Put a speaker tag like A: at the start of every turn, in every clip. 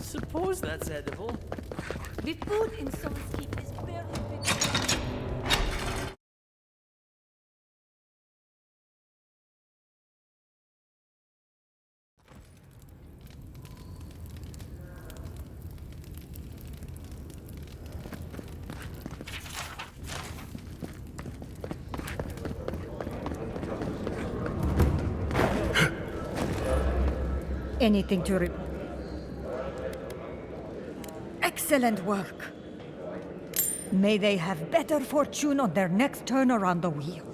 A: suppose that's edible.
B: The food in Solo's Keep is barely fit.
C: Anything to Excellent work. May they have better fortune on their next turn around the wheel.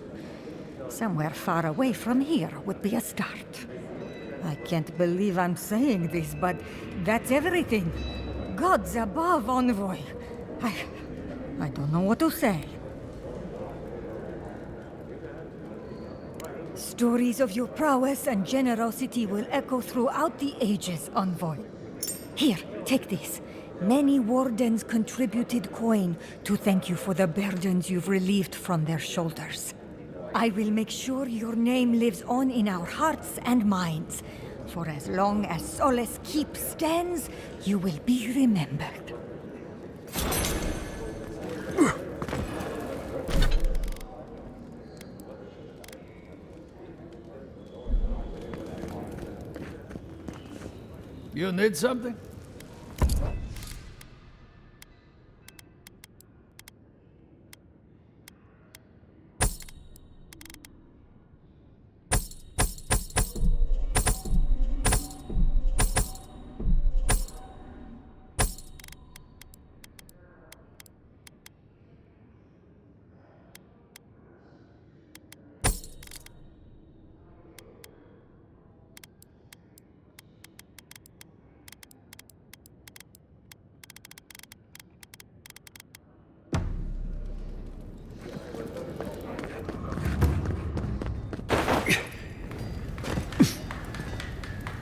C: Somewhere far away from here would be a start. I can't believe I'm saying this, but that's everything. Gods above, Envoy. I don't know what to say. Stories of your prowess and generosity will echo throughout the ages, Envoy. Here, take this. Many wardens contributed coin to thank you for the burdens you've relieved from their shoulders. I will make sure your name lives on in our hearts and minds. For as long as Solace Keep stands, you will be remembered.
A: You need something?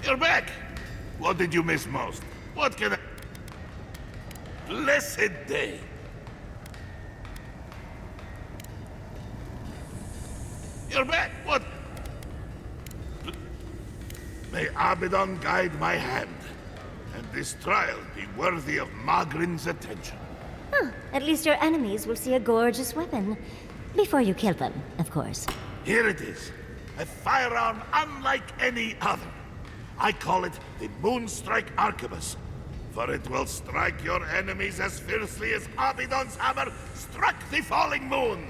D: You're back! What did you miss most? What can I... Blessed day! You're back! What? May Abaddon guide my hand, and this trial be worthy of Magrin's attention.
E: Huh. At least your enemies will see a gorgeous weapon. Before you kill them, of course.
D: Here it is. A firearm unlike any other. I call it the Moonstrike Arquebus, for it will strike your enemies as fiercely as Abaddon's hammer struck the falling moon.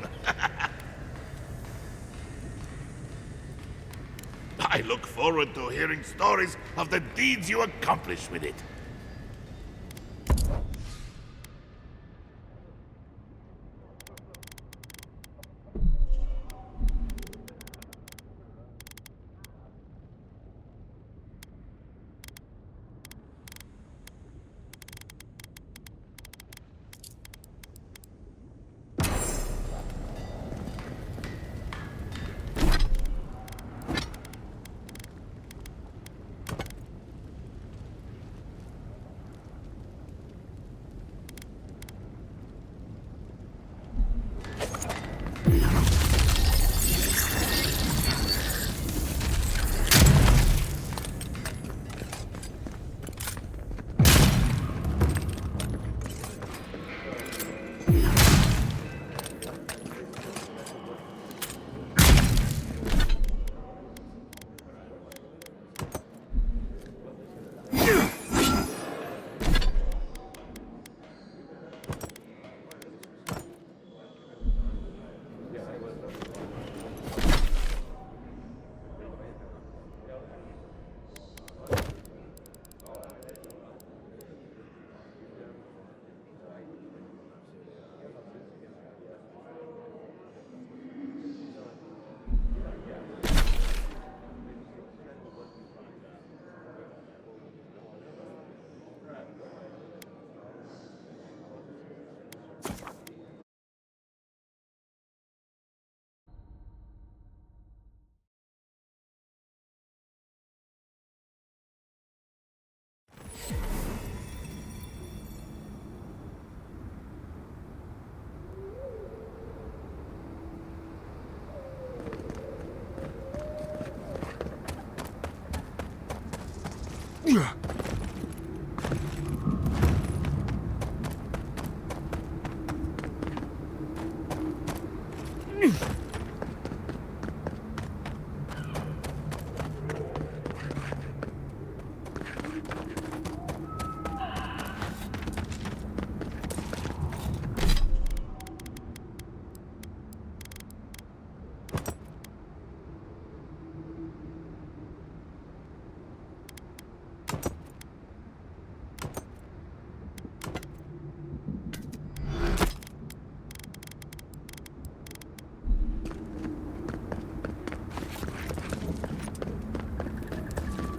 D: I look forward to hearing stories of the deeds you accomplish with it.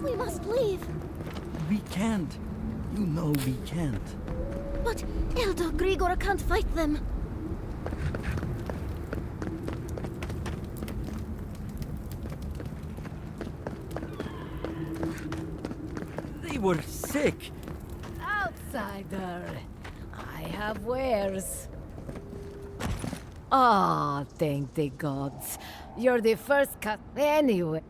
B: We must leave.
A: We can't. You know we can't.
B: But Elder Grigor can't fight them.
A: They were sick.
F: Outsider, I have wares. Ah, thank the gods. You're the first cut anyway.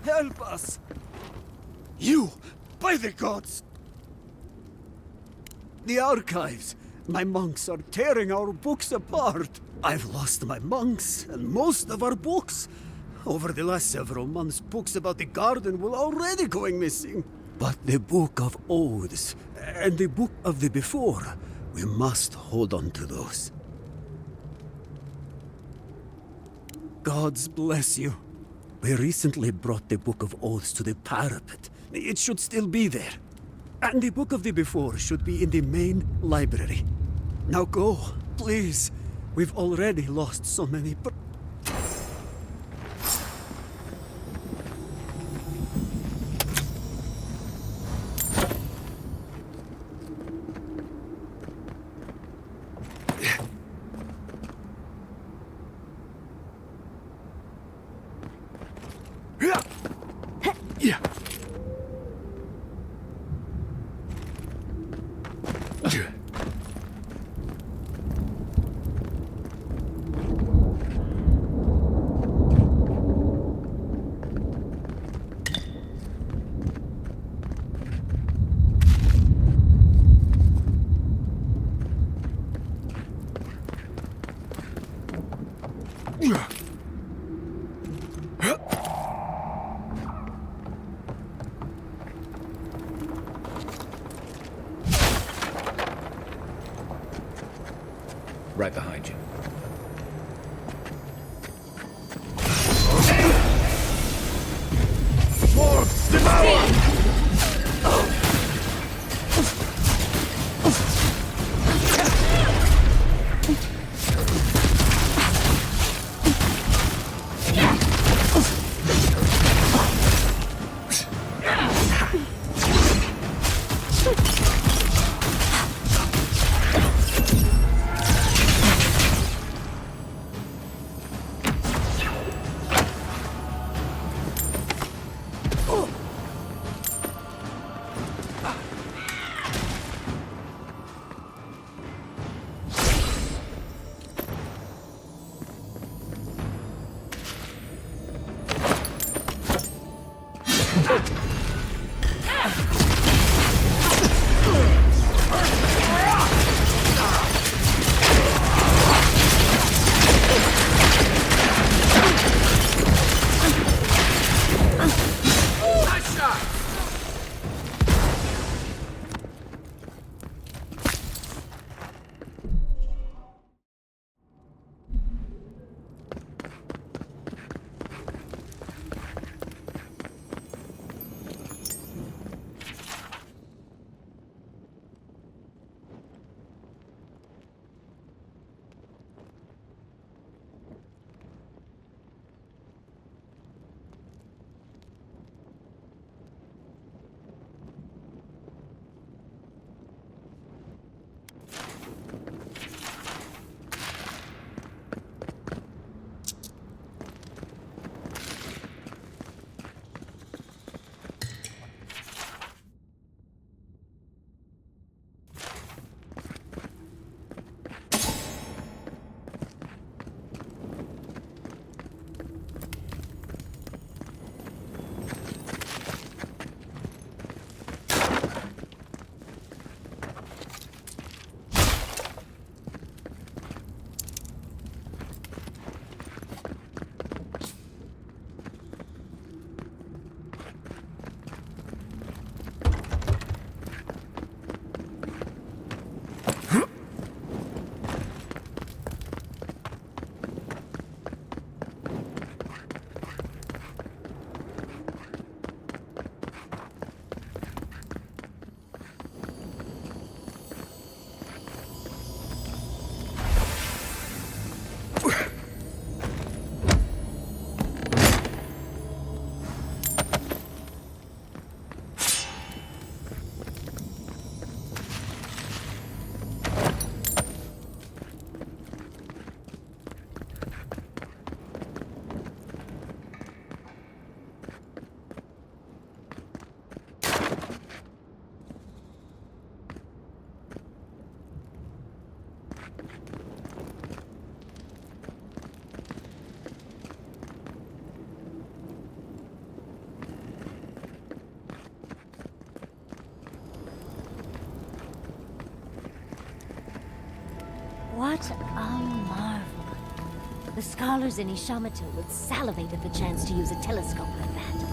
A: Help us!
G: You! By the gods! The archives! My monks are tearing our books apart! I've lost my monks and most of our books! Over the last several months, books about the garden were already going missing. But the Book of Oaths and the Book of the Before, we must hold on to those. Gods bless you. We recently brought the Book of Oaths to the parapet. It should still be there. And the Book of the Before should be in the main library. Now go, please. We've already lost so many.
H: Right behind you.
D: Swords, devour!
E: What a marvel. The scholars in Ishamato would salivate at the chance to use a telescope like that.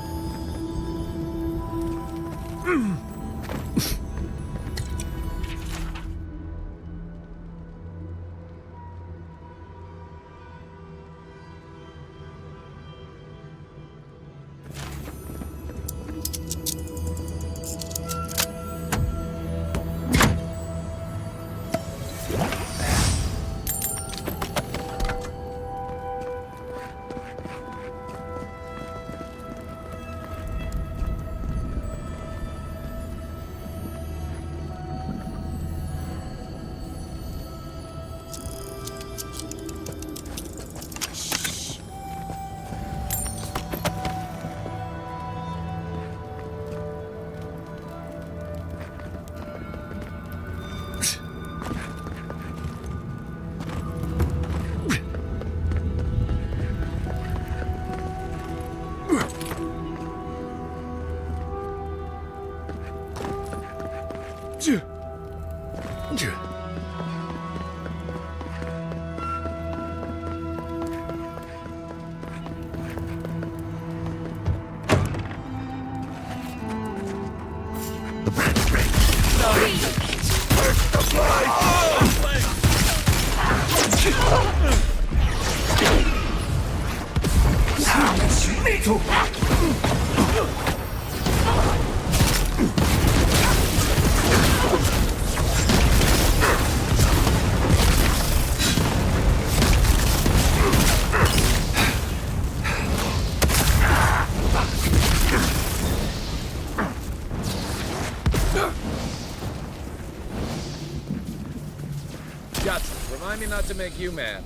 H: Remind me not to make you mad.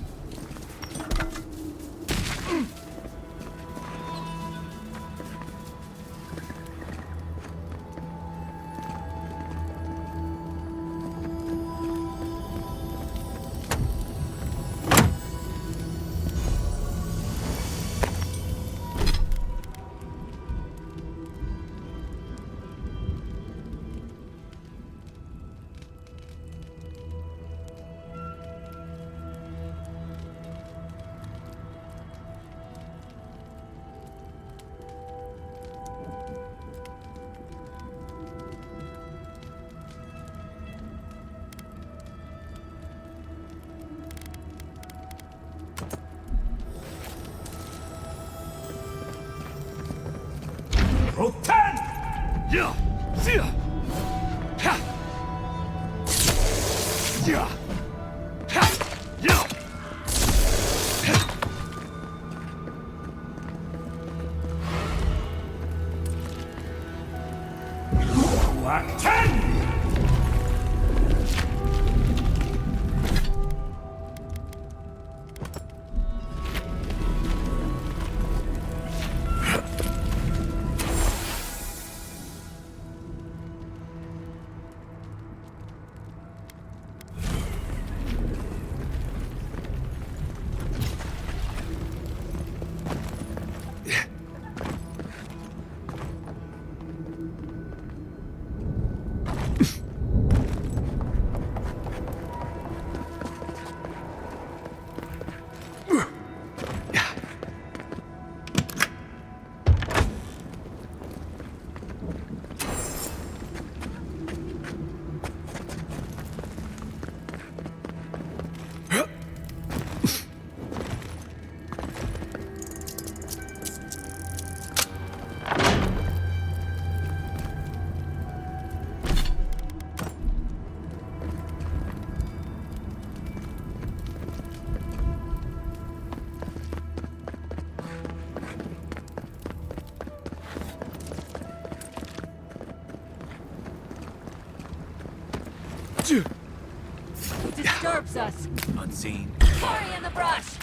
B: Who disturbs us?
H: Unseen.
B: Hurry in the brush!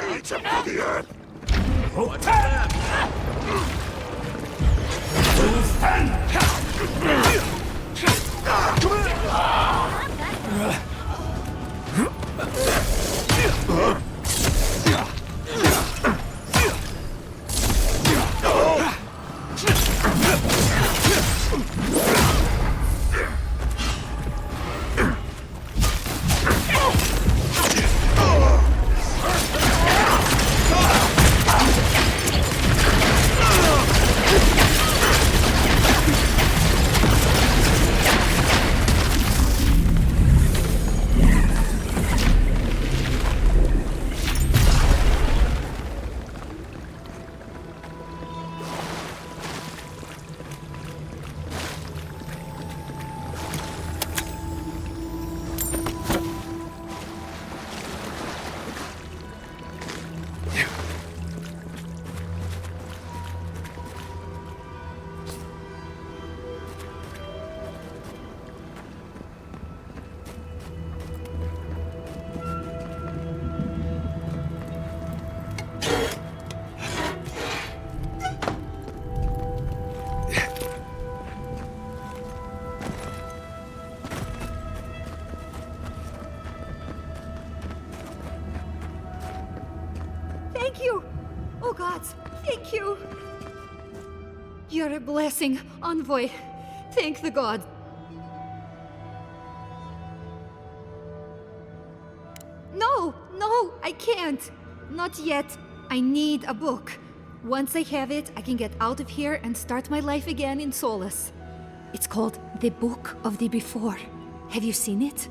D: Reach up to the earth!
H: Watch them!
C: Thank you! Oh gods, thank you! You're a blessing, envoy. Thank the god. No, I can't. Not yet. I need a book. Once I have it, I can get out of here and start my life again in Solace. It's called The Book of the Before. Have you seen it?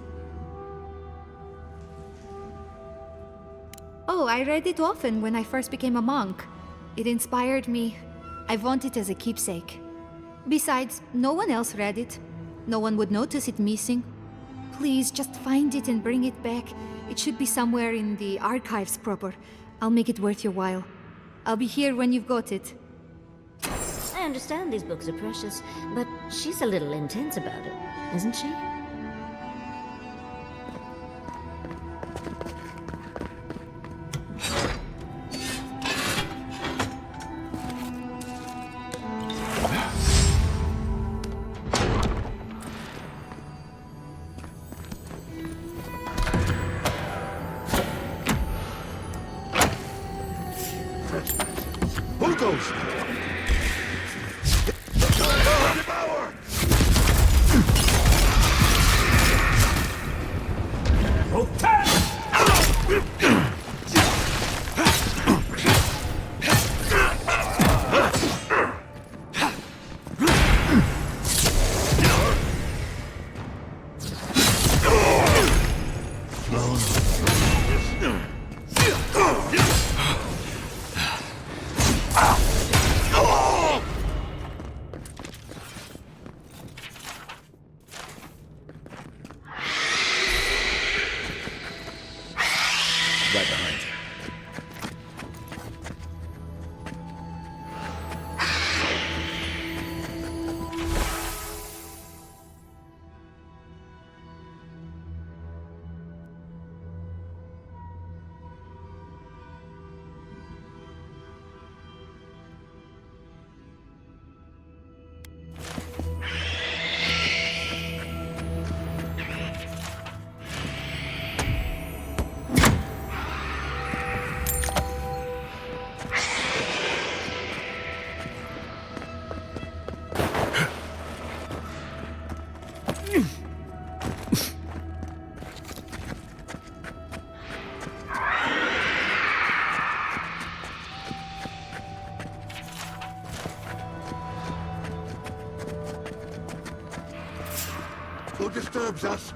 C: Oh, I read it often when I first became a monk. It inspired me. I want it as a keepsake. Besides, no one else read it. No one would notice it missing. Please, just find it and bring it back. It should be somewhere in the archives proper. I'll make it worth your while. I'll be here when you've got it.
E: I understand these books are precious, but she's a little intense about it, isn't she?
D: Bulldoze! Devour! disturbs us.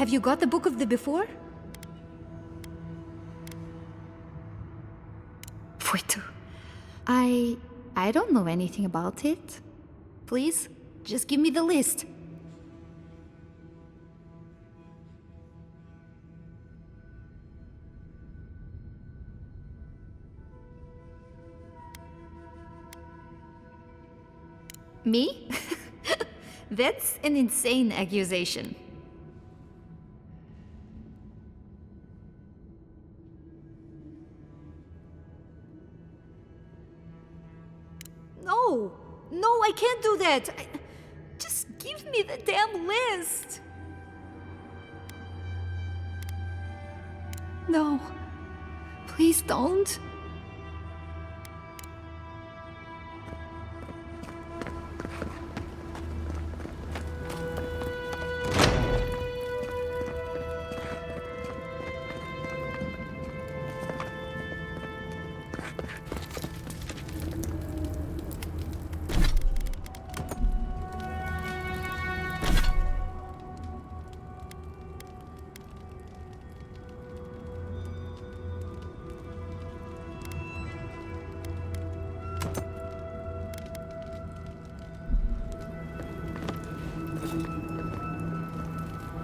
I: Have you got the Book of the Before? Wait. I don't know anything about it. Please, just give me the list. Me? That's an insane accusation. No, I can't do that. Just give me the damn list. No, please don't.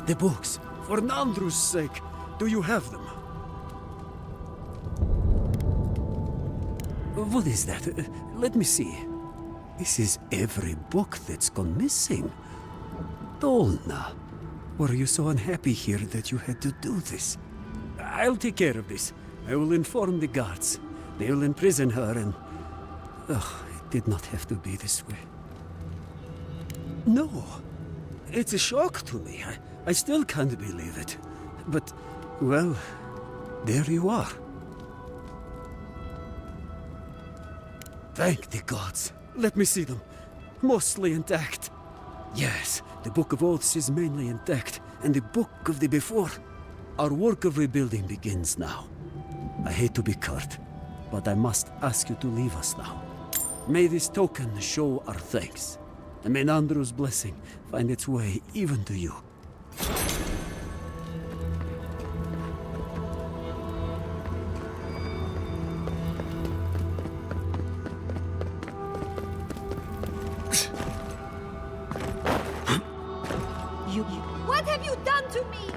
G: The books, for Nandru's sake, do you have them? What is that? Let me see. This is every book that's gone missing. Dolna, were you so unhappy here that you had to do this? I'll take care of this. I will inform the guards. They will imprison her and... Oh, it did not have to be this way. No, it's a shock to me. I still can't believe it. But, well, there you are. Thank the gods. Let me see them. Mostly intact. Yes, the Book of Oaths is mainly intact, and the Book of the Before. Our work of rebuilding begins now. I hate to be curt, but I must ask you to leave us now. May this token show our thanks, and may Nandru's blessing find its way even to you.
B: What have you done to me?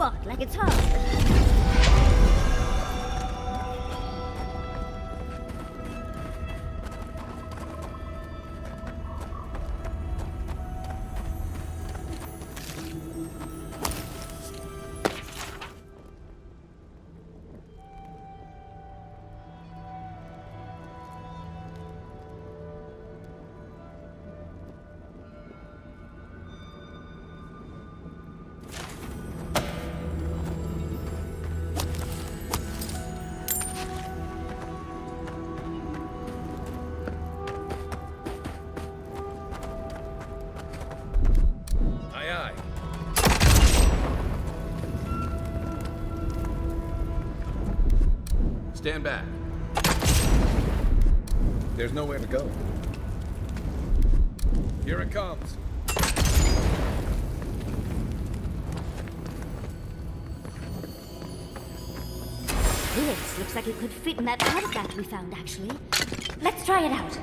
E: What, like it's hard?
H: Stand back. There's nowhere to go. Here it comes.
E: This looks like it could fit in that artifact we found, actually. Let's try it out.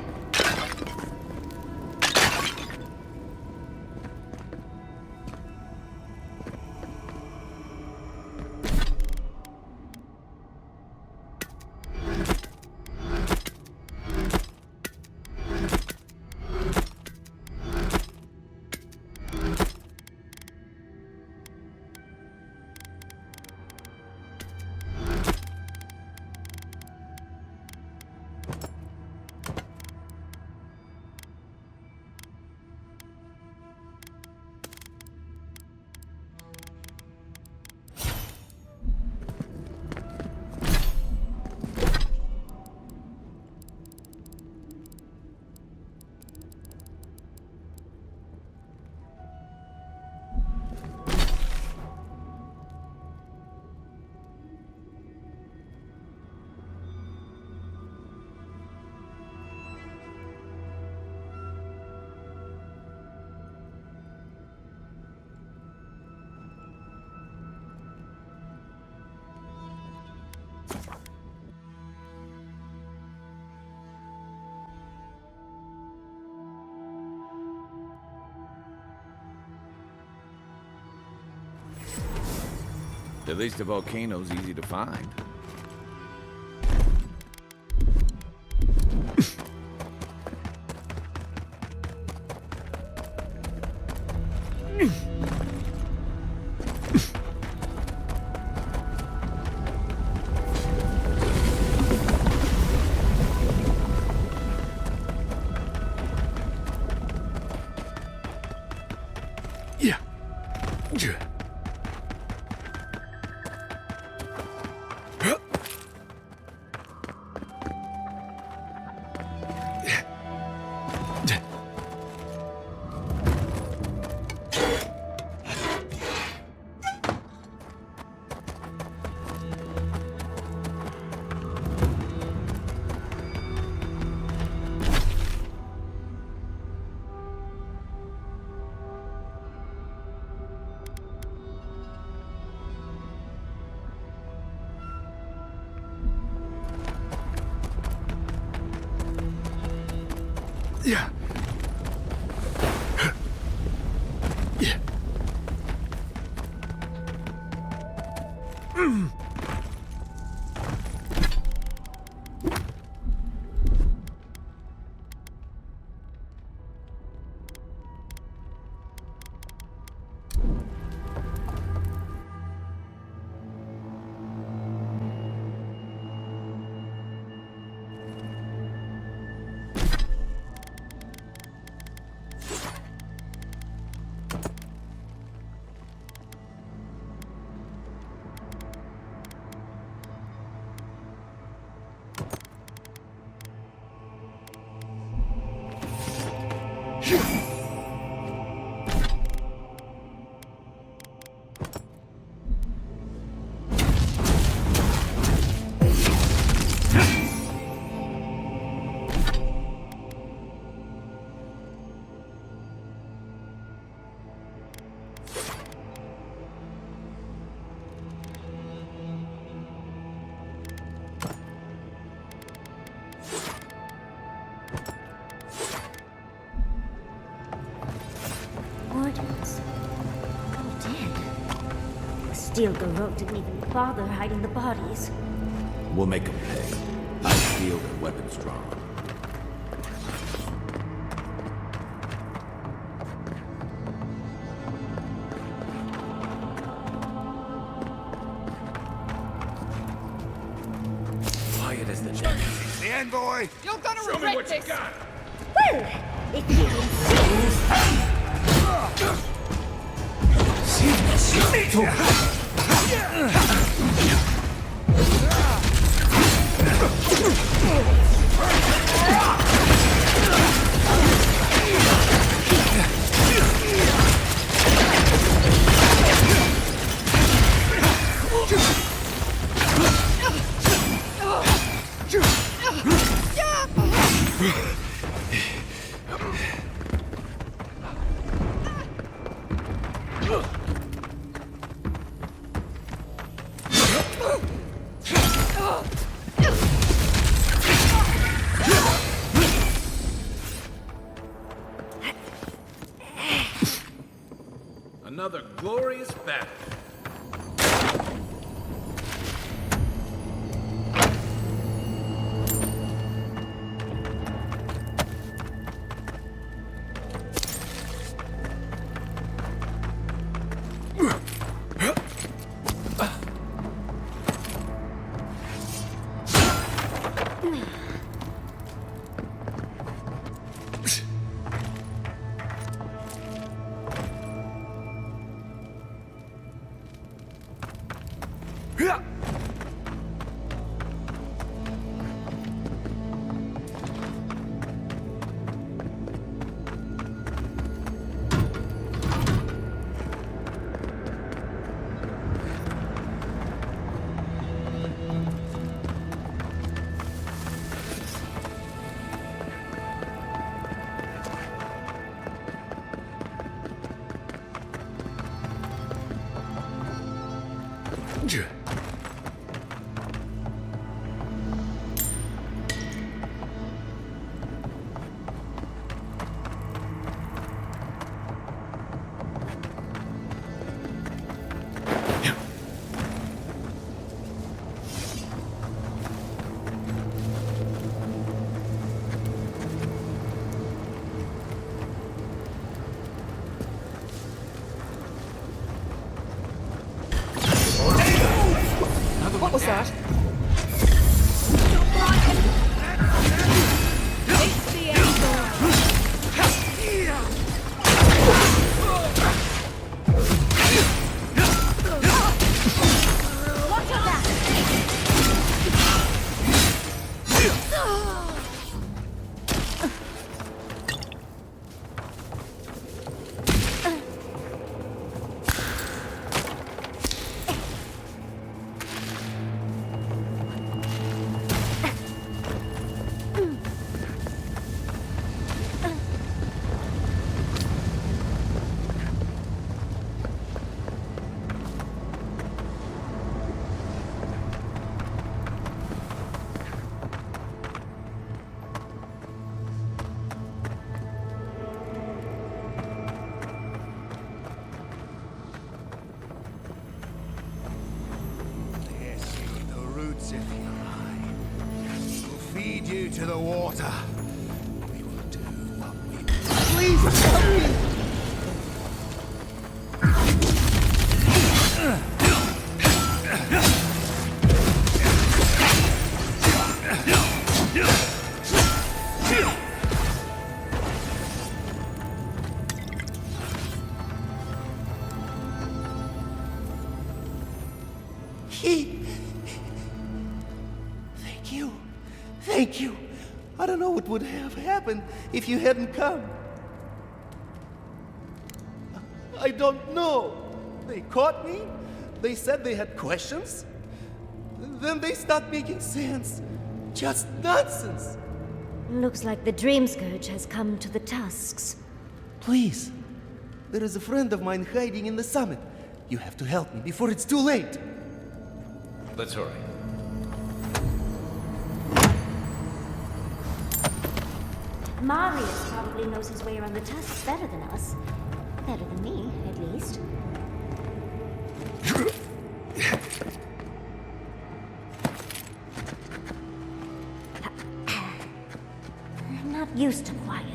H: At least the volcano's easy to find.
G: Yeah. Yeah.
E: Wardens. All dead. The steel garrote didn't even bother hiding the bodies.
H: We'll make them pay. I feel their weapons drawn. Quiet as the dead.
D: The envoy!
J: You're gonna regret this!
E: Well, if you
H: Another glorious battle.
J: What was that? It's the Watch out that!
D: If you lie, we'll feed you to the water. We will do what we please help me.
K: Thank you. I don't know what would have happened if you hadn't come. I don't know. They caught me. They said they had questions. Then they stopped making sense. Just nonsense.
E: Looks like the Dream Scourge has come to the Tusks.
K: Please. There is a friend of mine hiding in the summit. You have to help me before it's too late.
H: Let's hurry.
E: Marius probably knows his way around the Tusks better than us. Better than me, at least. I'm not used to quiet.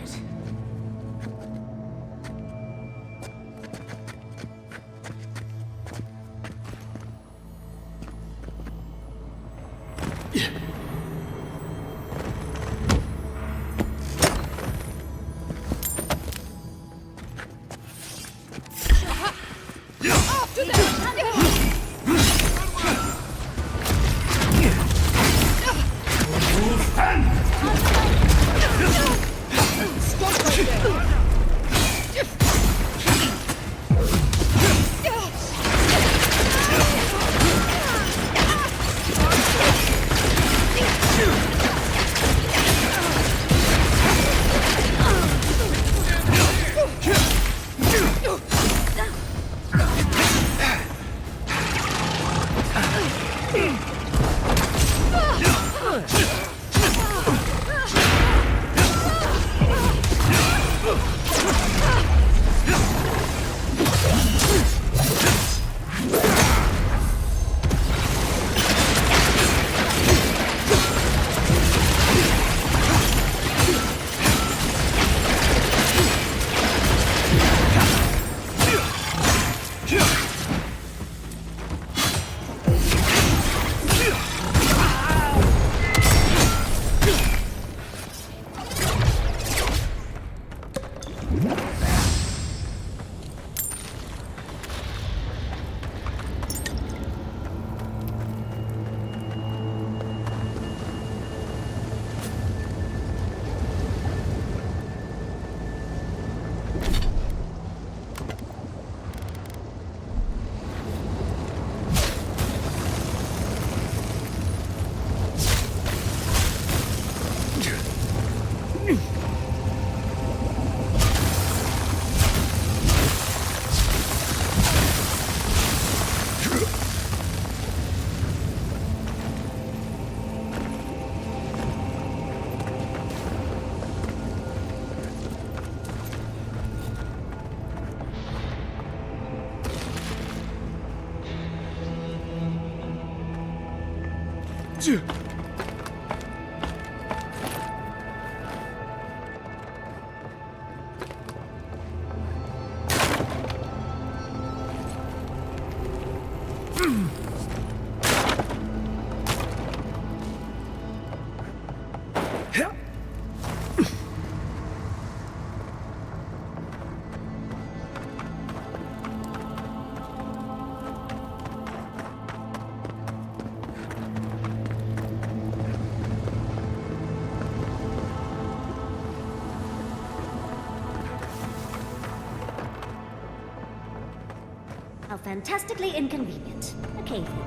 E: How fantastically inconvenient. A cave-in.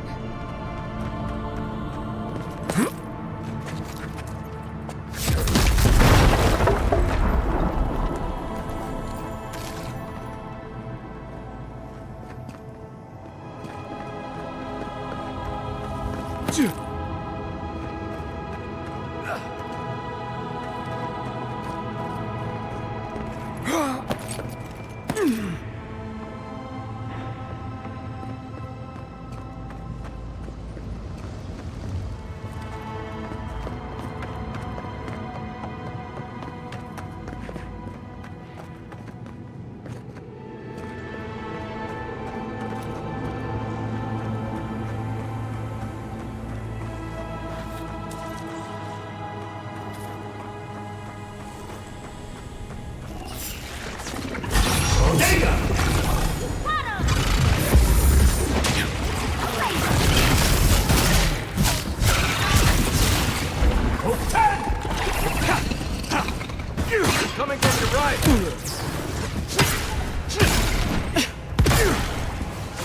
H: Coming from your right!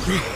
G: Yeah.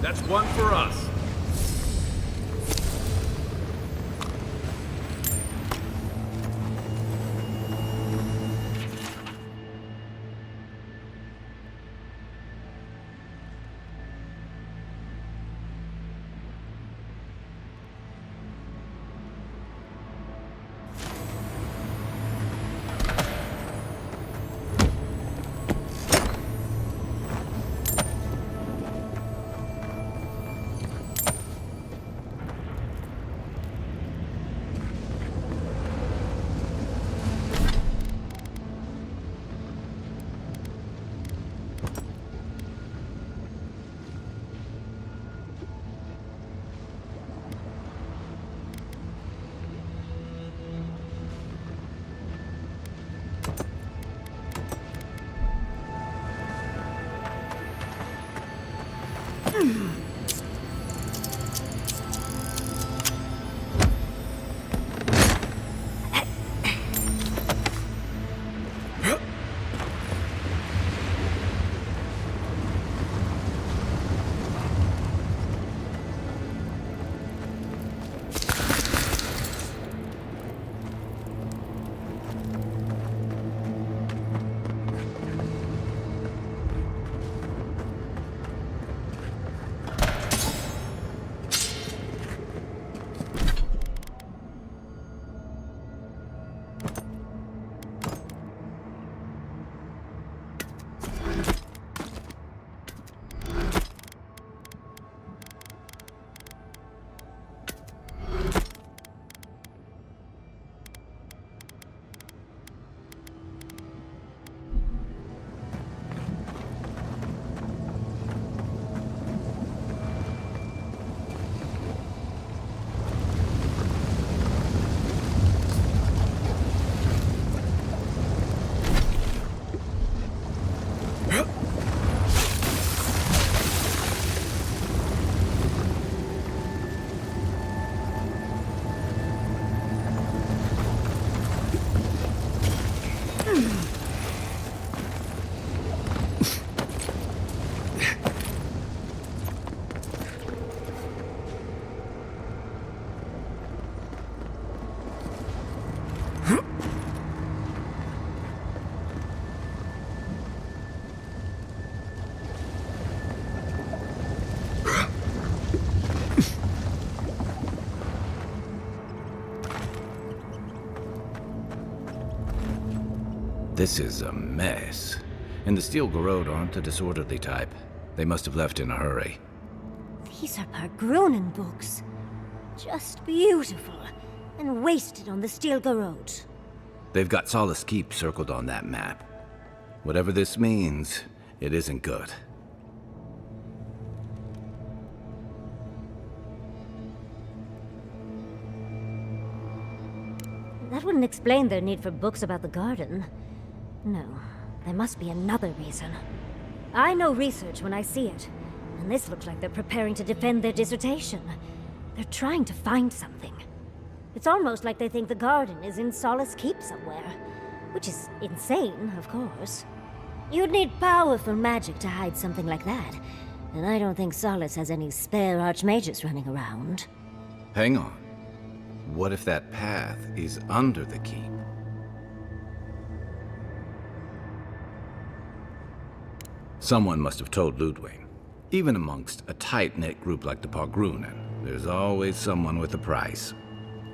H: That's one for us. This is a mess. And the steel Rhode aren't a disorderly type. They must have left in a hurry.
E: These are Pargrunen books. Just beautiful. And wasted on the steel Rhode.
H: They've got Solace Keep circled on that map. Whatever this means, it isn't good.
E: That wouldn't explain their need for books about the garden. No, there must be another reason. I know research when I see it, and this looks like they're preparing to defend their dissertation. They're trying to find something. It's almost like they think the garden is in Solace Keep somewhere, which is insane, of course. You'd need powerful magic to hide something like that, and I don't think Solace has any spare archmages running around.
H: Hang on. What if that path is under the keep? Someone must have told Ludwig. Even amongst a tight-knit group like the Pargrunen, there's always someone with a price.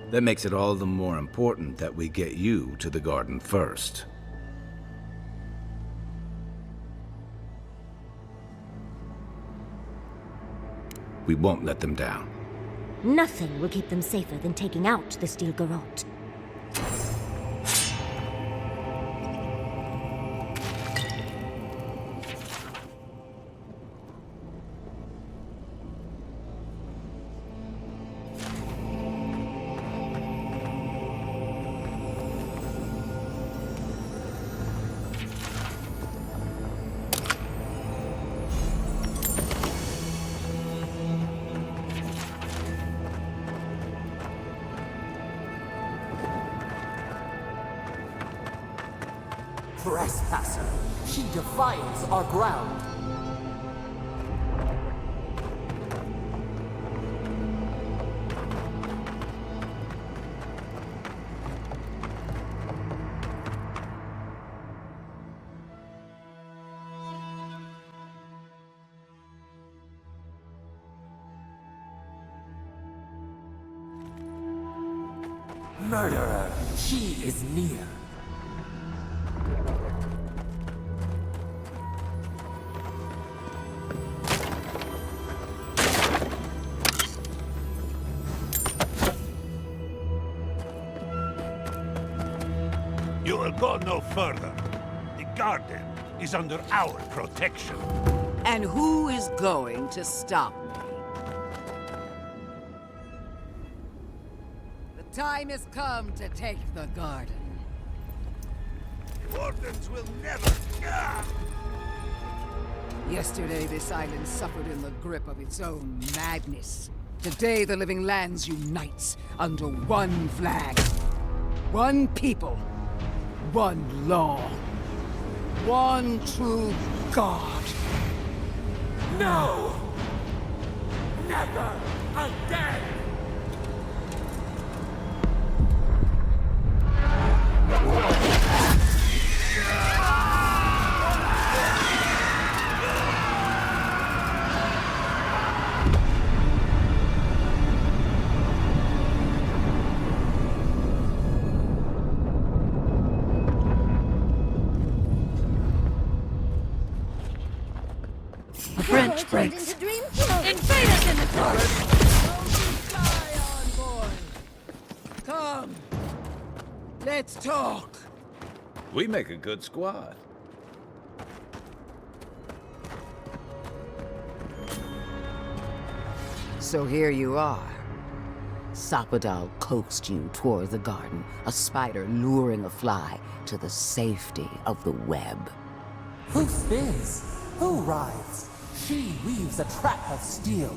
H: That makes it all the more important that we get you to the garden first. We won't let them down.
E: Nothing will keep them safer than taking out the steel garrote.
L: Trespasser! She defiles our ground! Murderer! She is near!
D: You will go no further. The garden is under our protection.
M: And who is going to stop me? The time has come to take the garden.
D: The Wardens will never...
M: Yesterday, this island suffered in the grip of its own madness. Today, the living lands unites under one flag. One people. One law. One true God.
L: No! Never again!
A: The French breaks.
J: Invaders in the dark!
M: Come. Let's talk.
H: We make a good squad.
M: So here you are. Sapadal coaxed you toward the garden, a spider luring a fly to the safety of the web.
L: Who spins? Who rides? She weaves a trap of steel.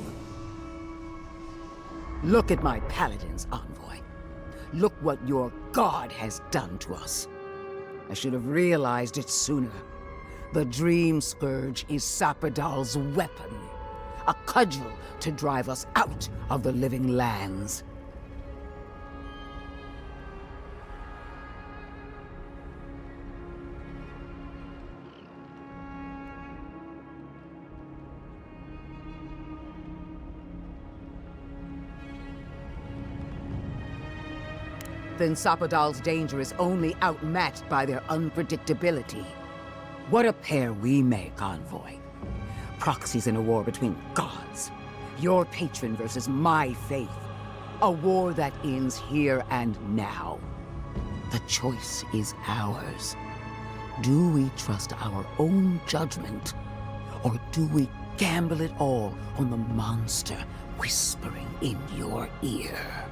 M: Look at my paladin's envoy. Look what your god has done to us. I should have realized it sooner. The Dream Scourge is Sapadal's weapon. A cudgel to drive us out of the living lands. then Sapadal's danger is only outmatched by their unpredictability. What a pair we make, Envoy. Proxies in a war between gods. Your patron versus my faith. A war that ends here and now. The choice is ours. Do we trust our own judgment, or do we gamble it all on the monster whispering in your ear?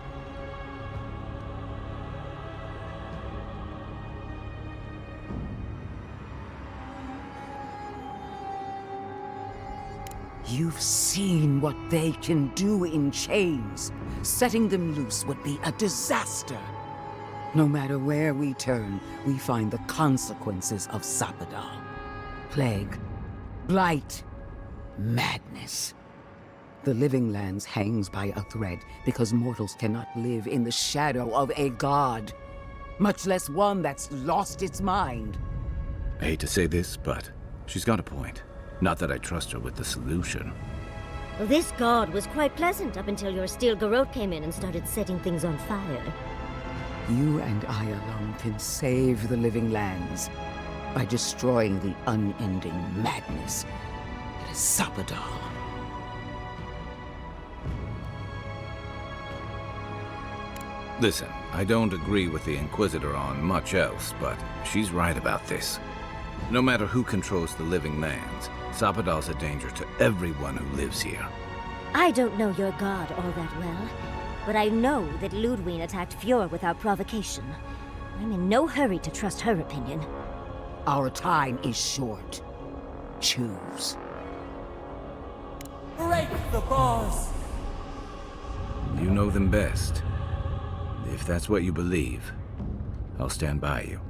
M: You've seen what they can do in chains. Setting them loose would be a disaster. No matter where we turn, we find the consequences of Sapadal. Plague, blight, madness. The Living Lands hangs by a thread because mortals cannot live in the shadow of a god, much less one that's lost its mind.
H: I hate to say this, but she's got a point. Not that I trust her with the solution.
E: Well, this god was quite pleasant up until your steel garrote came in and started setting things on fire.
M: You and I alone can save the Living Lands by destroying the unending madness that is Sapadal.
H: Listen, I don't agree with the Inquisitor on much else, but she's right about this. No matter who controls the Living Lands, Sapadal's a danger to everyone who lives here.
E: I don't know your god all that well, but I know that Ludwig attacked Fjord without provocation. I'm in no hurry to trust her opinion.
M: Our time is short. Choose.
L: Break the bars!
H: You know them best. If that's what you believe, I'll stand by you.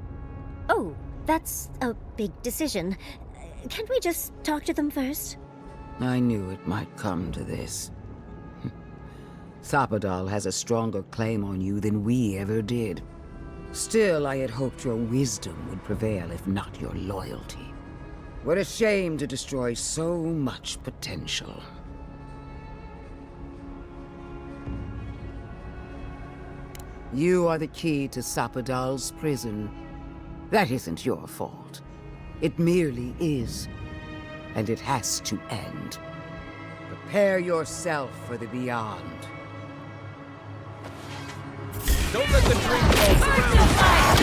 E: Oh, that's a big decision. Can't we just talk to them first?
M: I knew it might come to this. Sapadal has a stronger claim on you than we ever did. Still, I had hoped your wisdom would prevail, if not your loyalty. What a shame to destroy so much potential. You are the key to Sapadal's prison. That isn't your fault. It merely is. And it has to end. Prepare yourself for the beyond.
N: Don't let the dream fall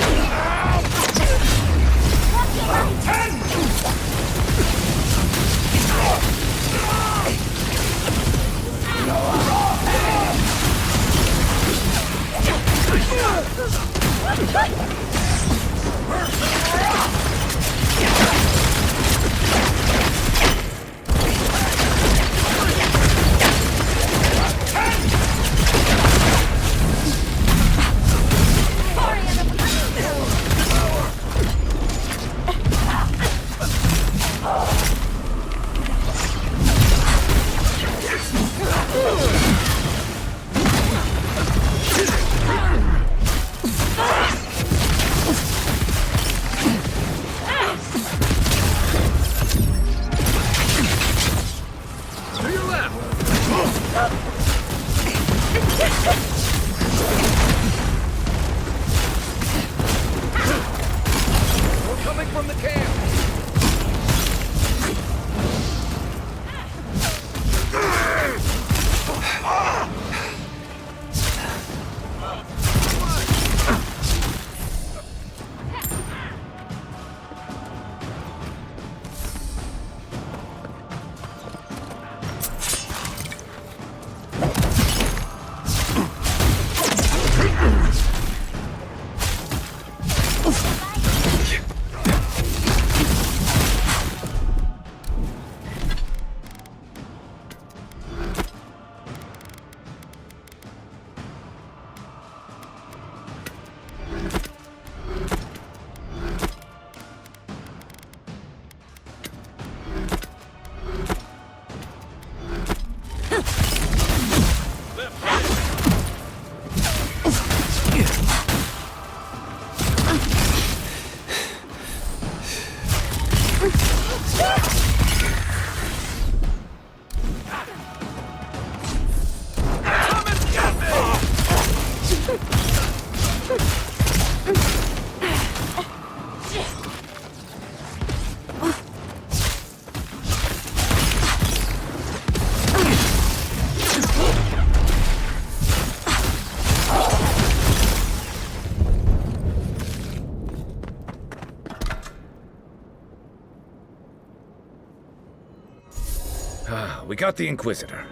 H: we got the Inquisitor.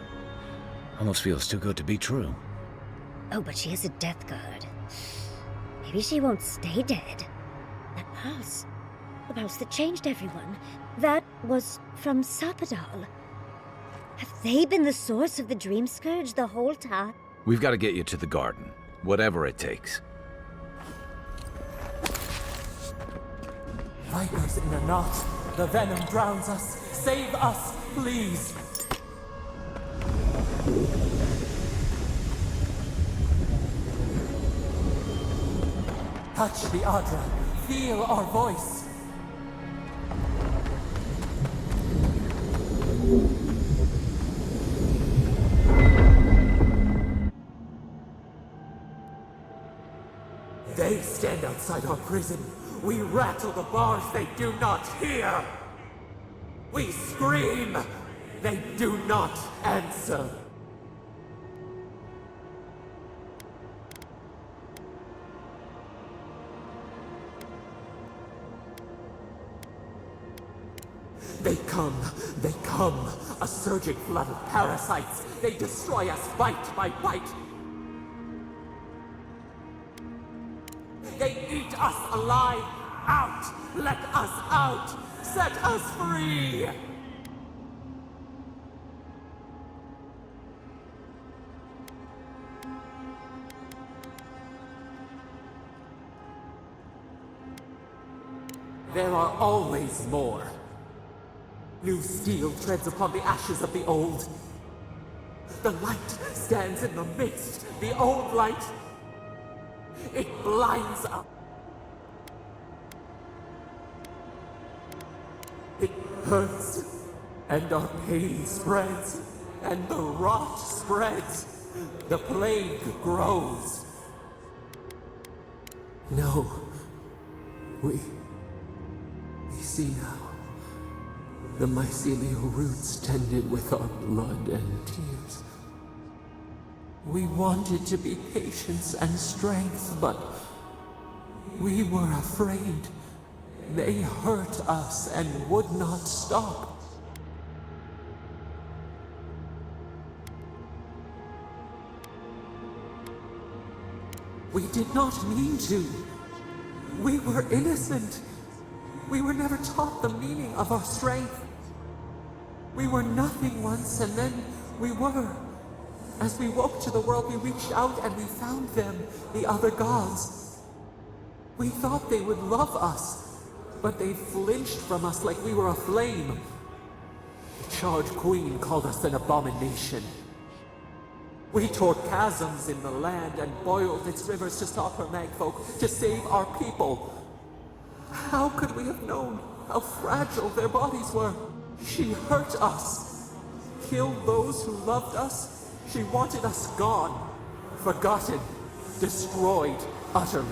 H: Almost feels too good to be true.
E: Oh, but she is a death guard. Maybe she won't stay dead. That pulse. The pulse that changed everyone. That was from Sapadal. Have they been the source of the Dream Scourge the whole time?
H: We've got to get you to the garden. Whatever it takes.
L: Vipers in a knot. The venom drowns us. Save us, please. Touch the Adra. Feel our voice. They stand outside our prison. We rattle the bars, they do not hear. We scream, they do not answer. They come, a surging flood of parasites. They destroy us bite by bite. They eat us alive. Out! Let us out! Set us free! There are always more. New steel treads upon the ashes of the old. The light stands in the midst. The old light. It blinds us. It hurts, and our pain spreads, and the rot spreads. The plague grows. No, we see now. The mycelial roots tended with our blood and tears. We wanted to be patience and strength, but we were afraid. They hurt us and would not stop. We did not mean to. We were innocent. We were never taught the meaning of our strength. We were nothing once, and then we were. As we woke to the world, we reached out and we found them, the other gods. We thought they would love us, but they flinched from us like we were a flame. The charged queen called us an abomination. We tore chasms in the land and boiled its rivers to stop her magfolk, to save our people. How could we have known how fragile their bodies were? She hurt us, killed those who loved us. She wanted us gone, forgotten, destroyed utterly.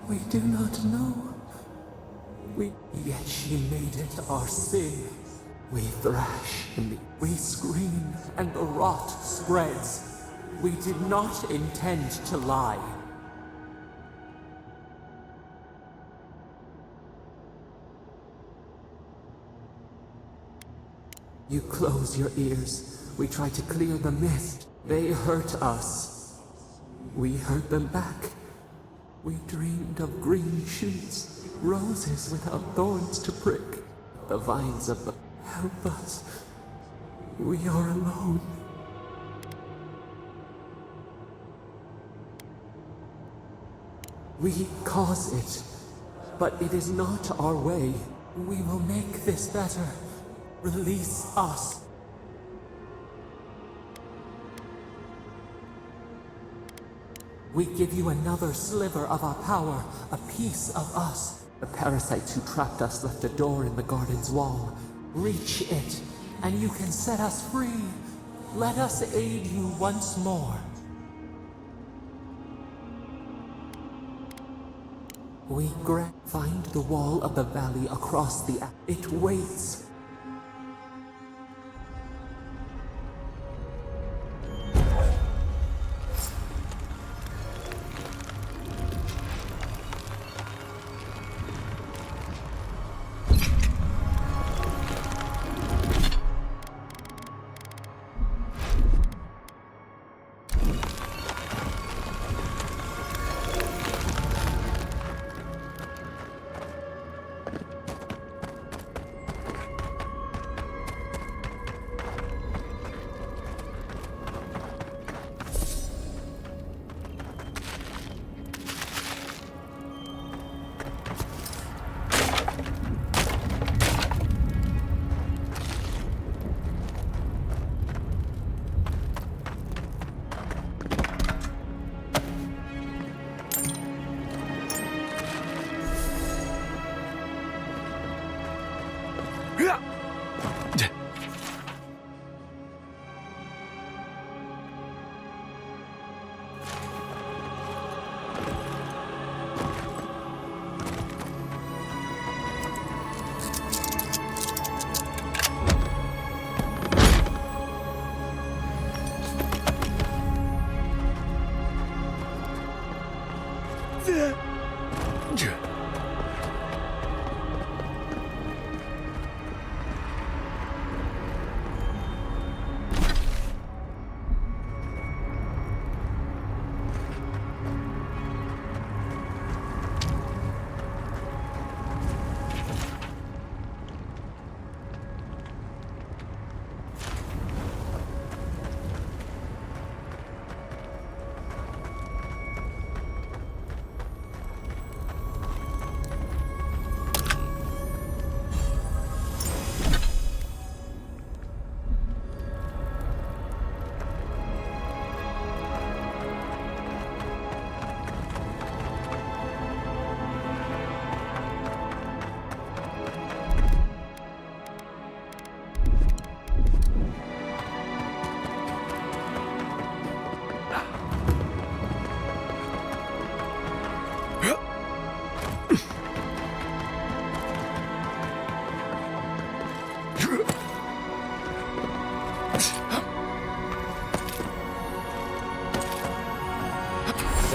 L: We do not know. Yet she made it our sin. We thrash and we scream, and the rot spreads. We did not intend to lie. You close your ears. We try to clear the mist. They hurt us. We hurt them back. We dreamed of green shoots, roses without thorns to prick. The vines of the... Help us. We are alone. We cause it, but it is not our way. We will make this better. Release us. We give you another sliver of our power, a piece of us. The parasites who trapped us left a door in the garden's wall. Reach it, and you can set us free. Let us aid you once more. We find the wall of the valley across the... It waits.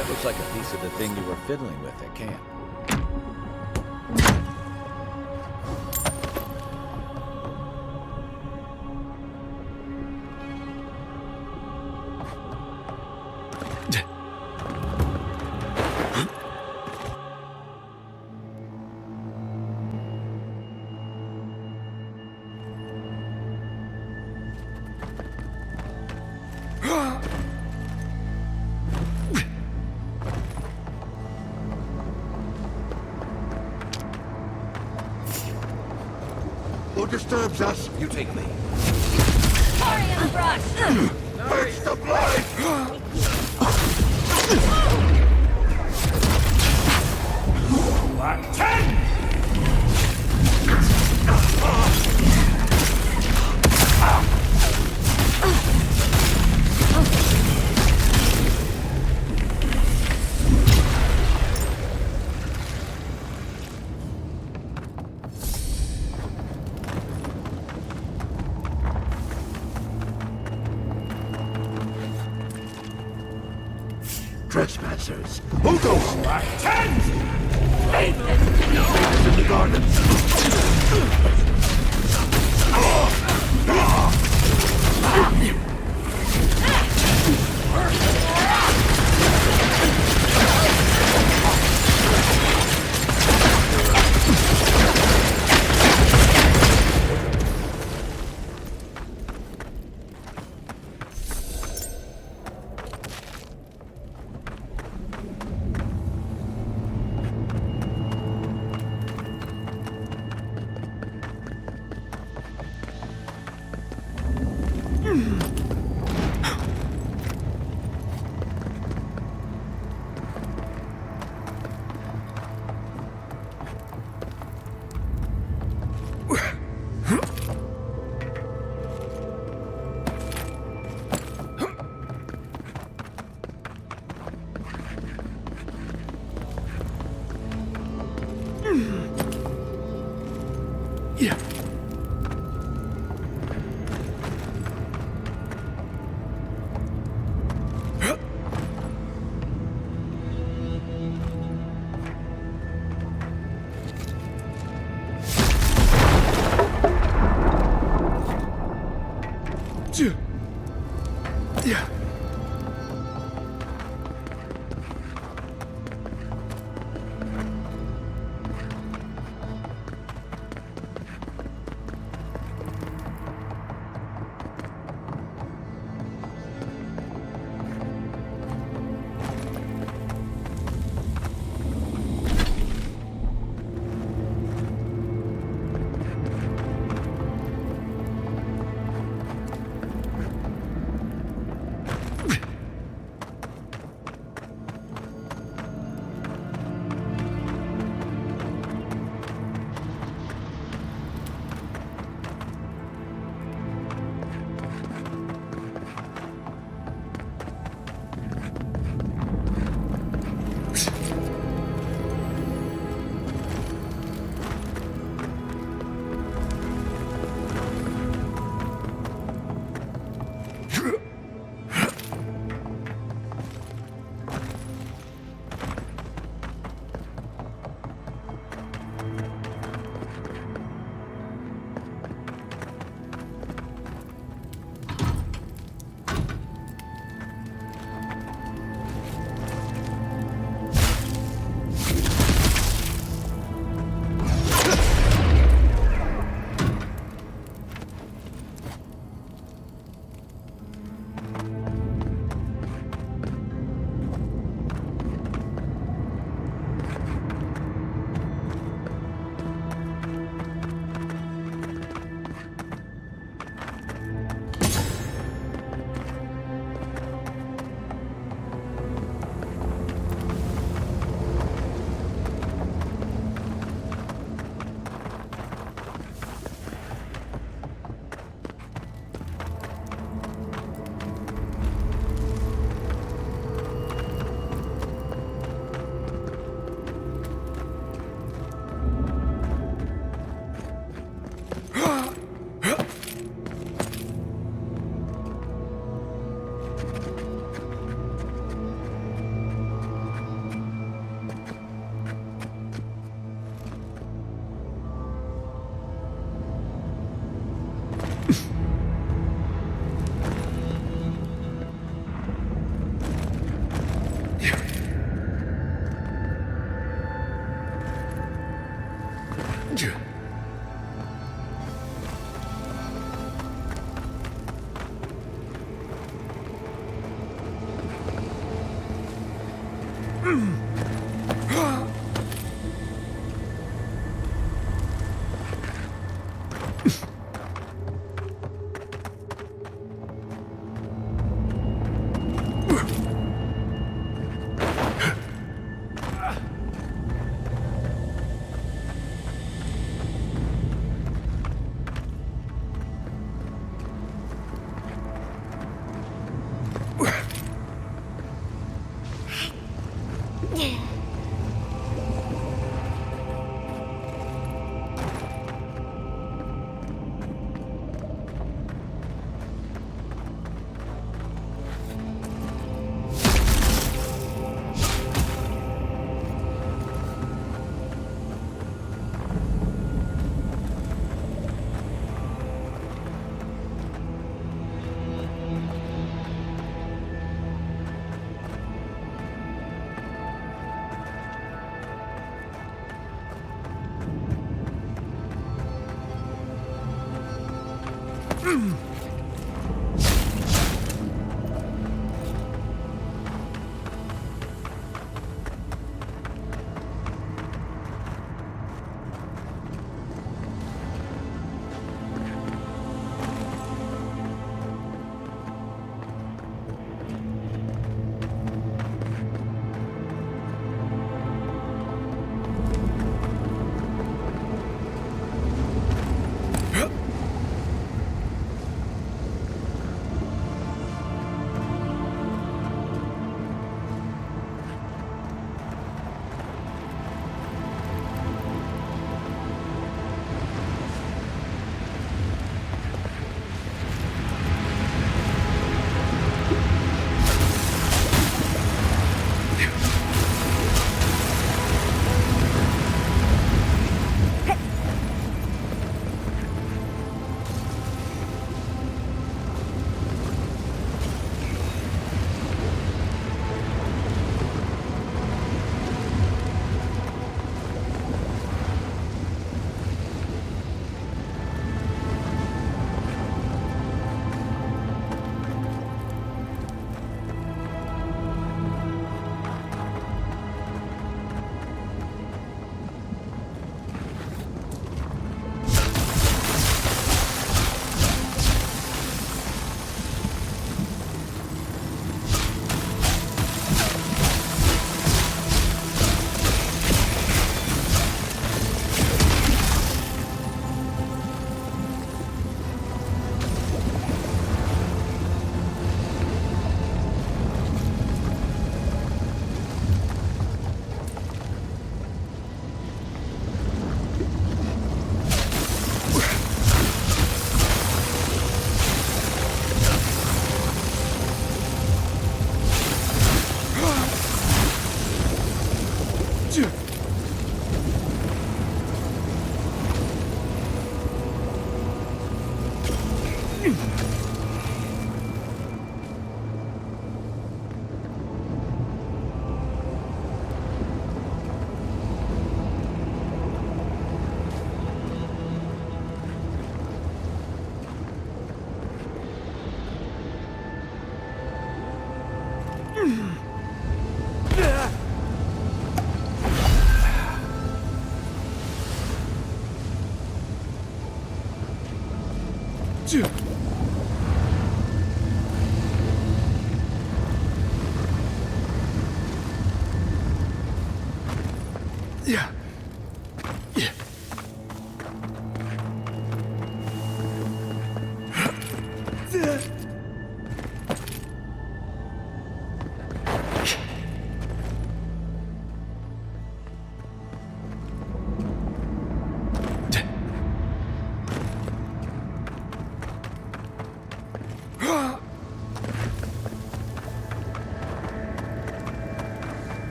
H: That looks like a piece of the thing you were fiddling with at camp.
D: Who disturbs us?
N: You take me.
J: Hurry and brush!
D: Burst the blind!
N: Black 10!
D: Trespassers! Who goes?
N: Black 10!
D: In the garden!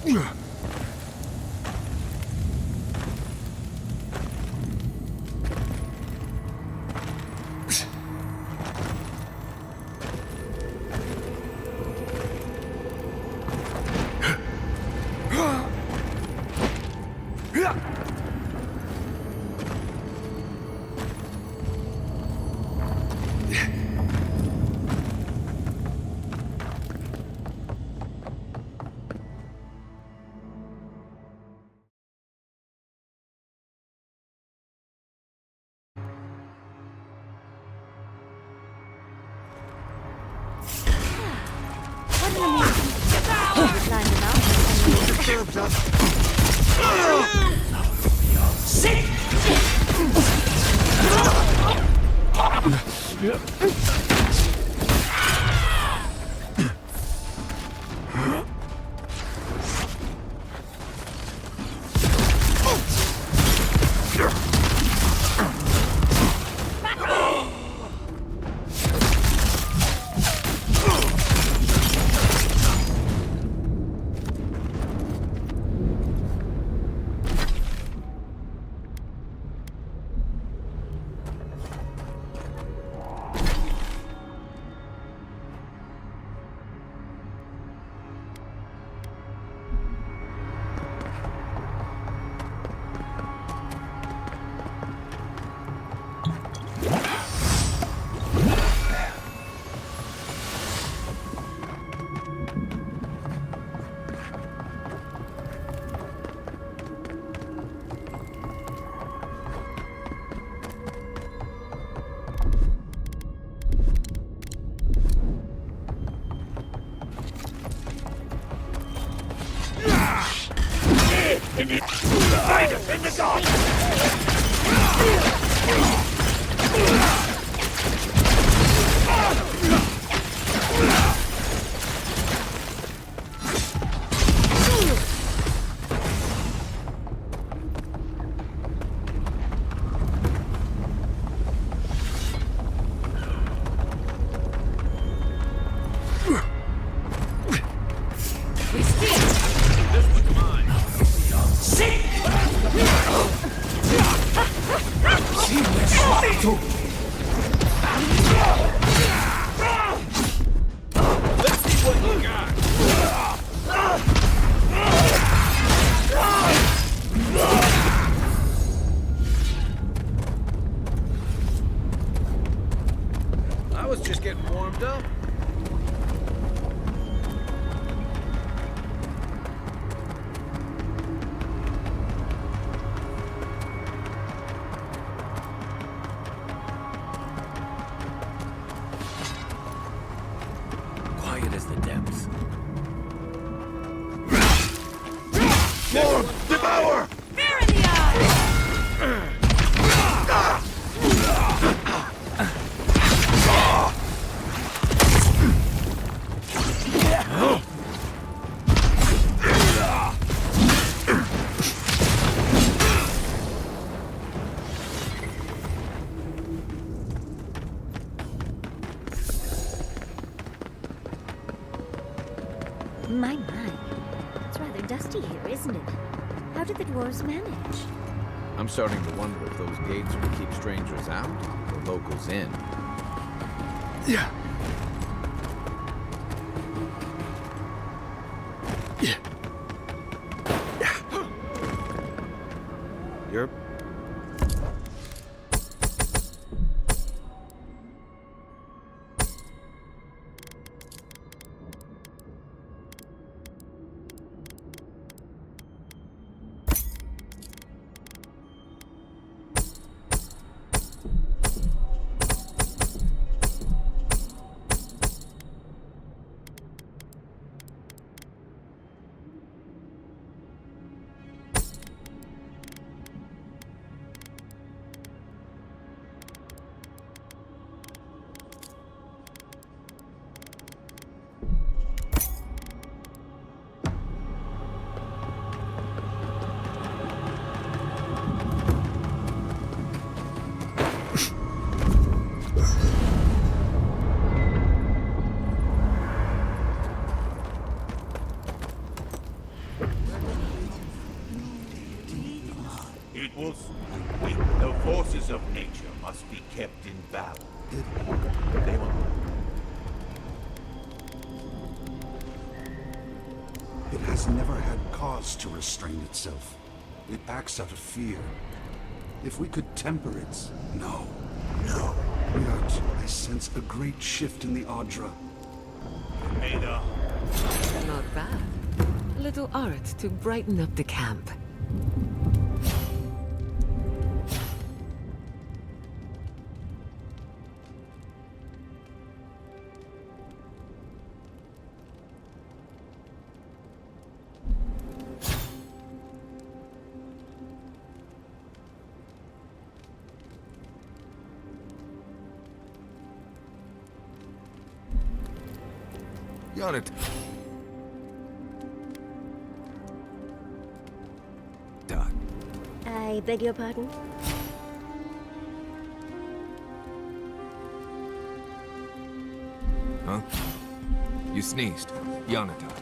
E: My. It's rather dusty here, isn't it? How did the dwarves manage?
H: I'm starting to wonder if those gates will keep strangers out or locals in.
G: Yeah.
H: You're...
D: It was... The forces of nature must be kept in balance. They will...
O: It has never had cause to restrain itself. It acts out of fear. If we could temper its... No. No. Yet, I sense a great shift in the Audra.
D: Ada.
P: Not bad. A little art to brighten up the camp.
Q: Got it. Done.
E: I beg your pardon?
Q: Huh? You sneezed. Yonata.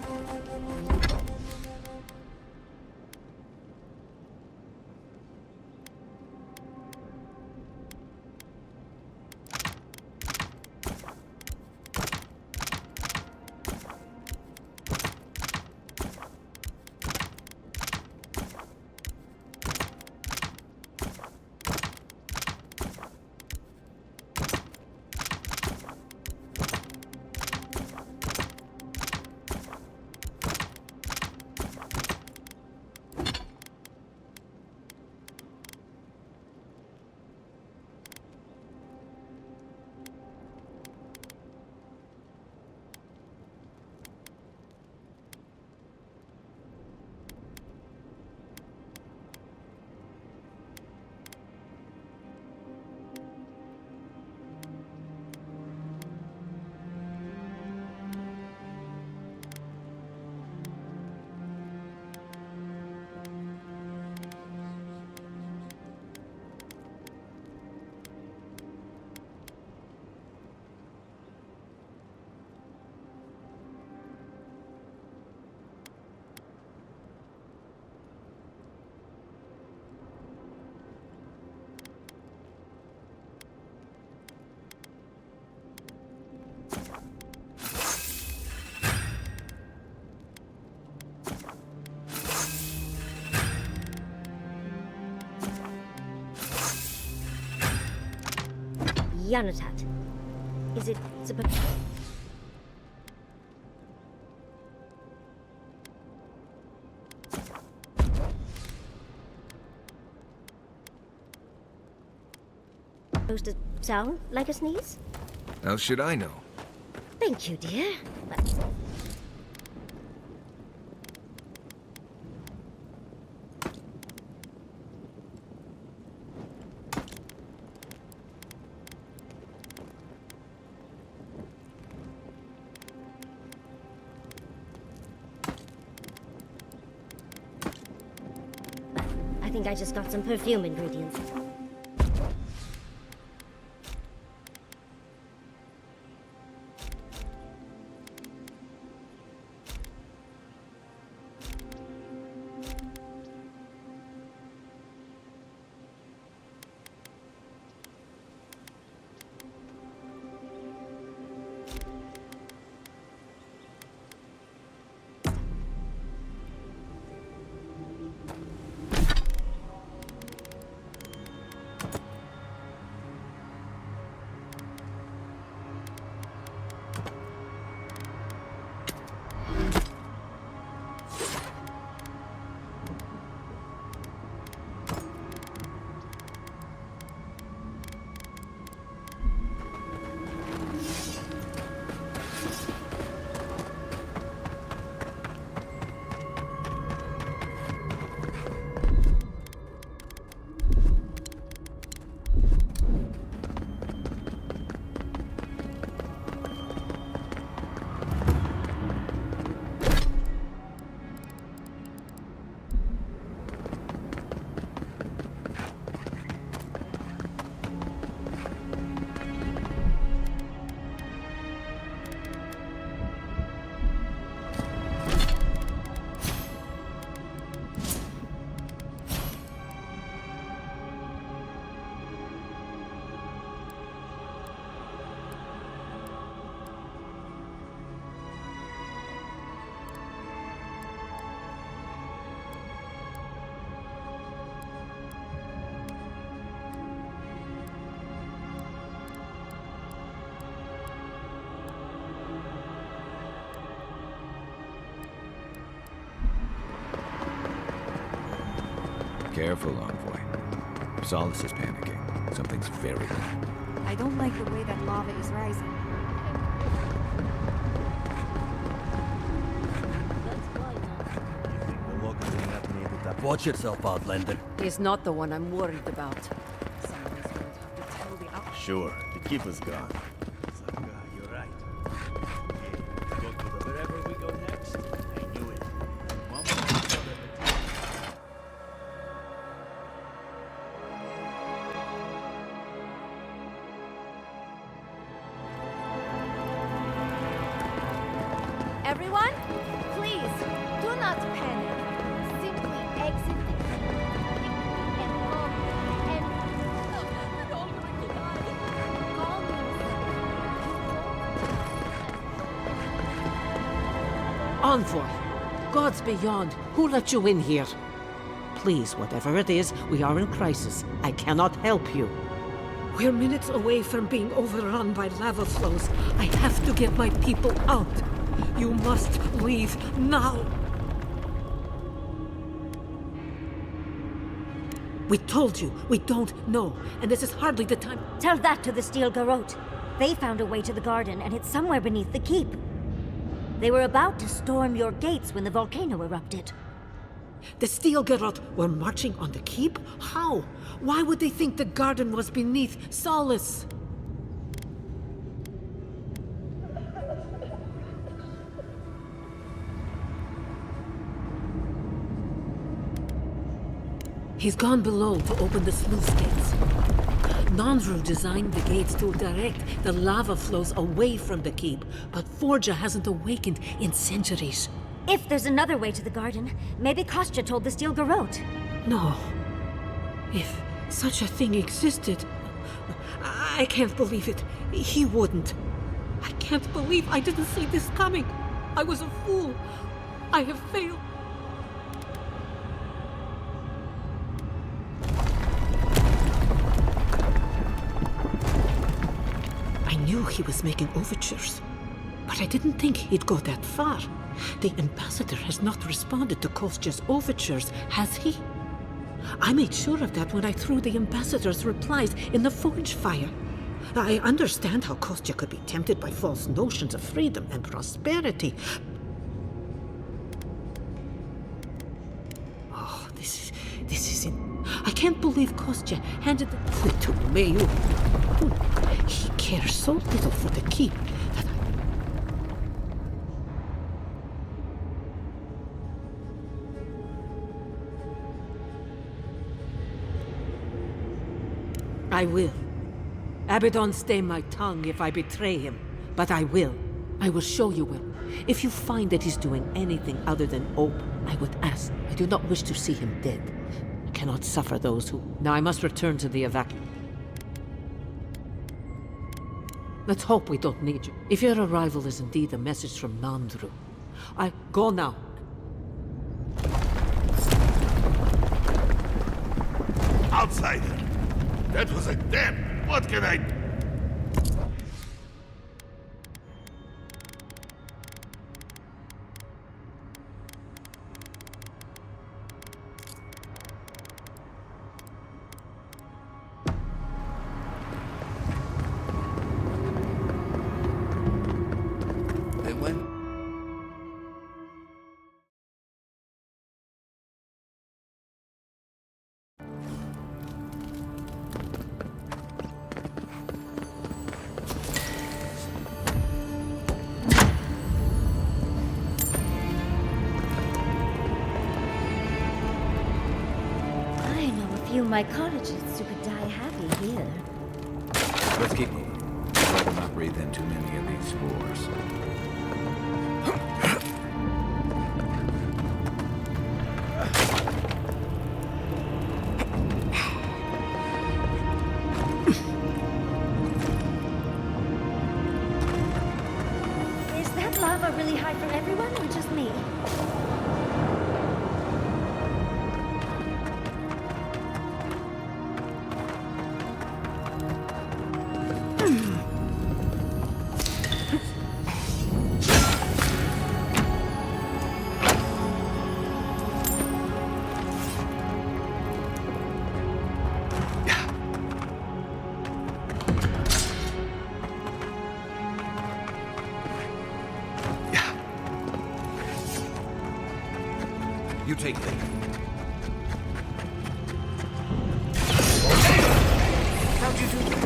E: Yanatat. Is it supposed... supposed to sound like a sneeze?
Q: How should I know?
E: Thank you, dear. But... I think I just got some perfume ingredients.
H: Careful, Envoy. Solace is panicking. Something's very wrong.
C: I don't like the way that lava is rising.
A: Watch yourself, Outlander.
F: He's not the one I'm worried about. Somebody's going to have to tell the out.
R: Sure, the keeper's gone. You're right. Go to wherever we go next. I knew it.
B: Everyone, please, do not panic. Simply exit the and go and we're all going to die. Calm yourself.
P: Envoy! Gods beyond, who let you in here? Please, whatever it is, we are in crisis. I cannot help you. We're minutes away from being overrun by lava flows. I have to get my people out. You must leave now. We told you, we don't know, and this is hardly the time.
E: Tell that to the Steel Garrote. They found a way to the garden, and it's somewhere beneath the keep. They were about to storm your gates when the volcano erupted.
P: The Steel Garrote were marching on the keep? How? Why would they think the garden was beneath Solace? He's gone below to open the sluice gates. Nandru designed the gates to direct the lava flows away from the keep, but Forja hasn't awakened in centuries.
E: If there's another way to the garden, maybe Kostya told the Steel Garrote.
P: No. If such a thing existed, I can't believe it. He wouldn't. I can't believe I didn't see this coming. I was a fool. I have failed. I knew he was making overtures, but I didn't think he'd go that far. The ambassador has not responded to Kostya's overtures, has he? I made sure of that when I threw the ambassador's replies in the forge fire. I understand how Kostya could be tempted by false notions of freedom and prosperity. Oh, this is I can't believe Kostya handed the quid to Mayu. He cares so little for the keep that I will. Abaddon stay my tongue if I betray him, but I will. I will show you will. If you find that he's doing anything other than ope, I would ask. I do not wish to see him dead. I cannot suffer those who... Now I must return to the evacuation. Let's hope we don't need you. If your arrival is indeed a message from Nandru, I go now.
D: Outsider! That was a damn... What can I... They went...
E: I know a few mycologists who could die happy here.
H: Let's keep moving. I'd rather not breathe in too many of these spores.
E: Is that lava really high for everyone or just me?
H: You take lead.
M: How'd you do that?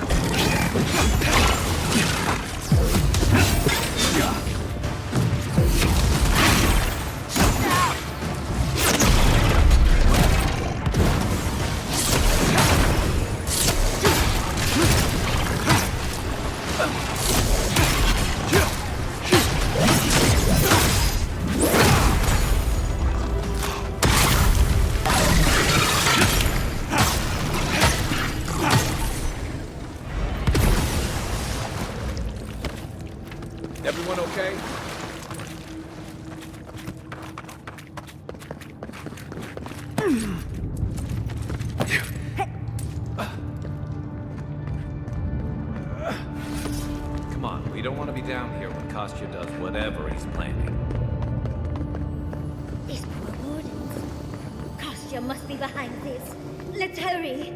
N: Everyone okay?
H: Come on, we don't want to be down here when Kostya does whatever he's planning.
E: These poor wardens. Kostya must be behind this. Let's hurry.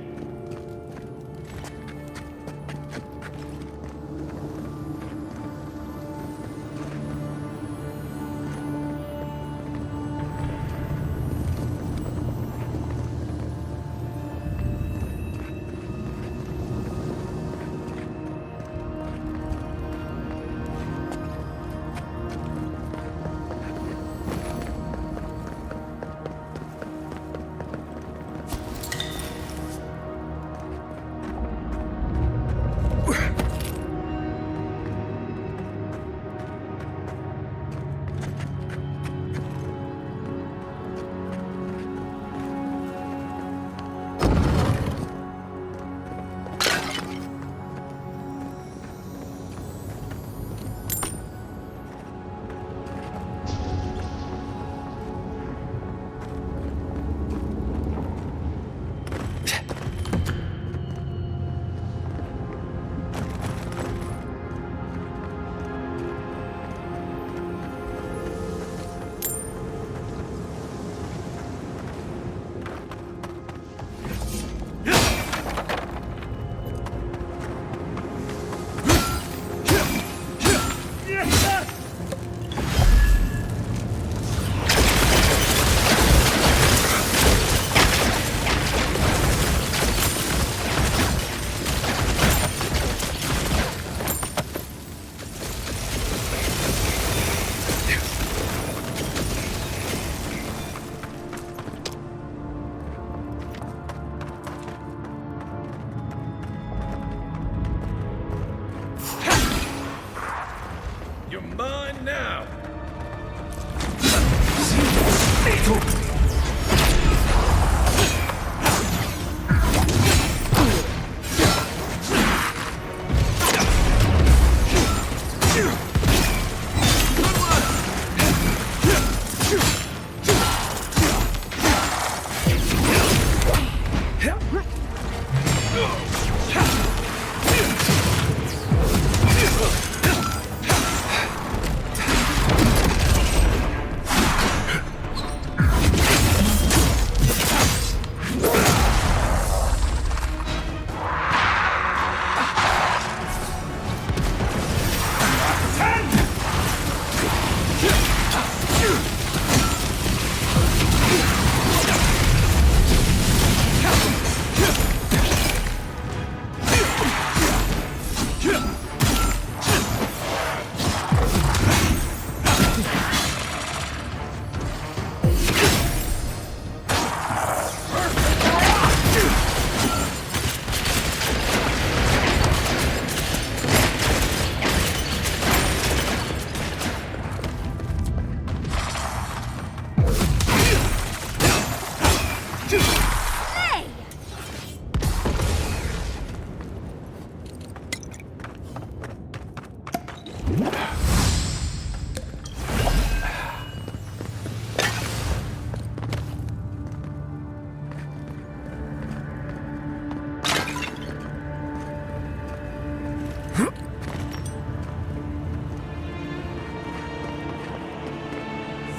N: You're mine now!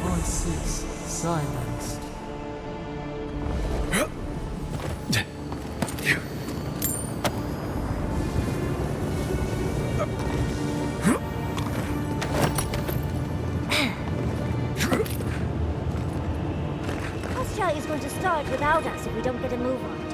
L: Voices silenced.
E: militia is going to start without us if we don't get a move on.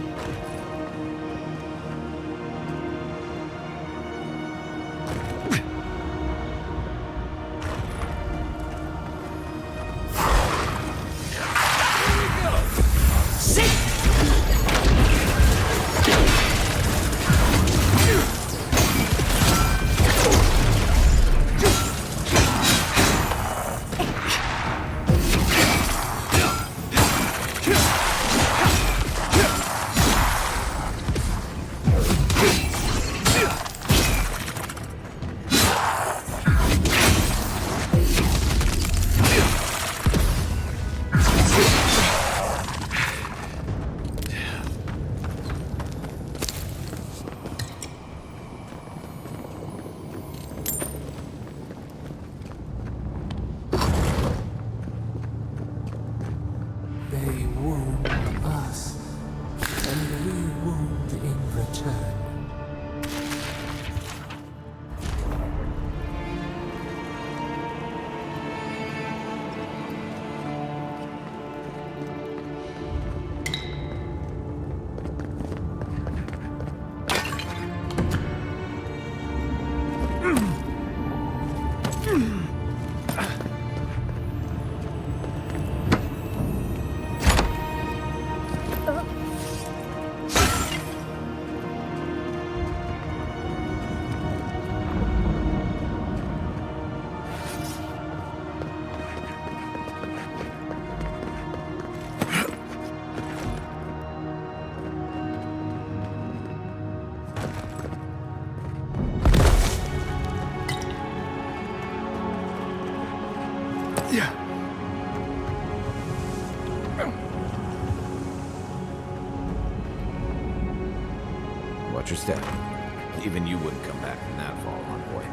L: They wound us, and we wound in return.
H: Watch your step. Even you wouldn't come back from that fall, envoy.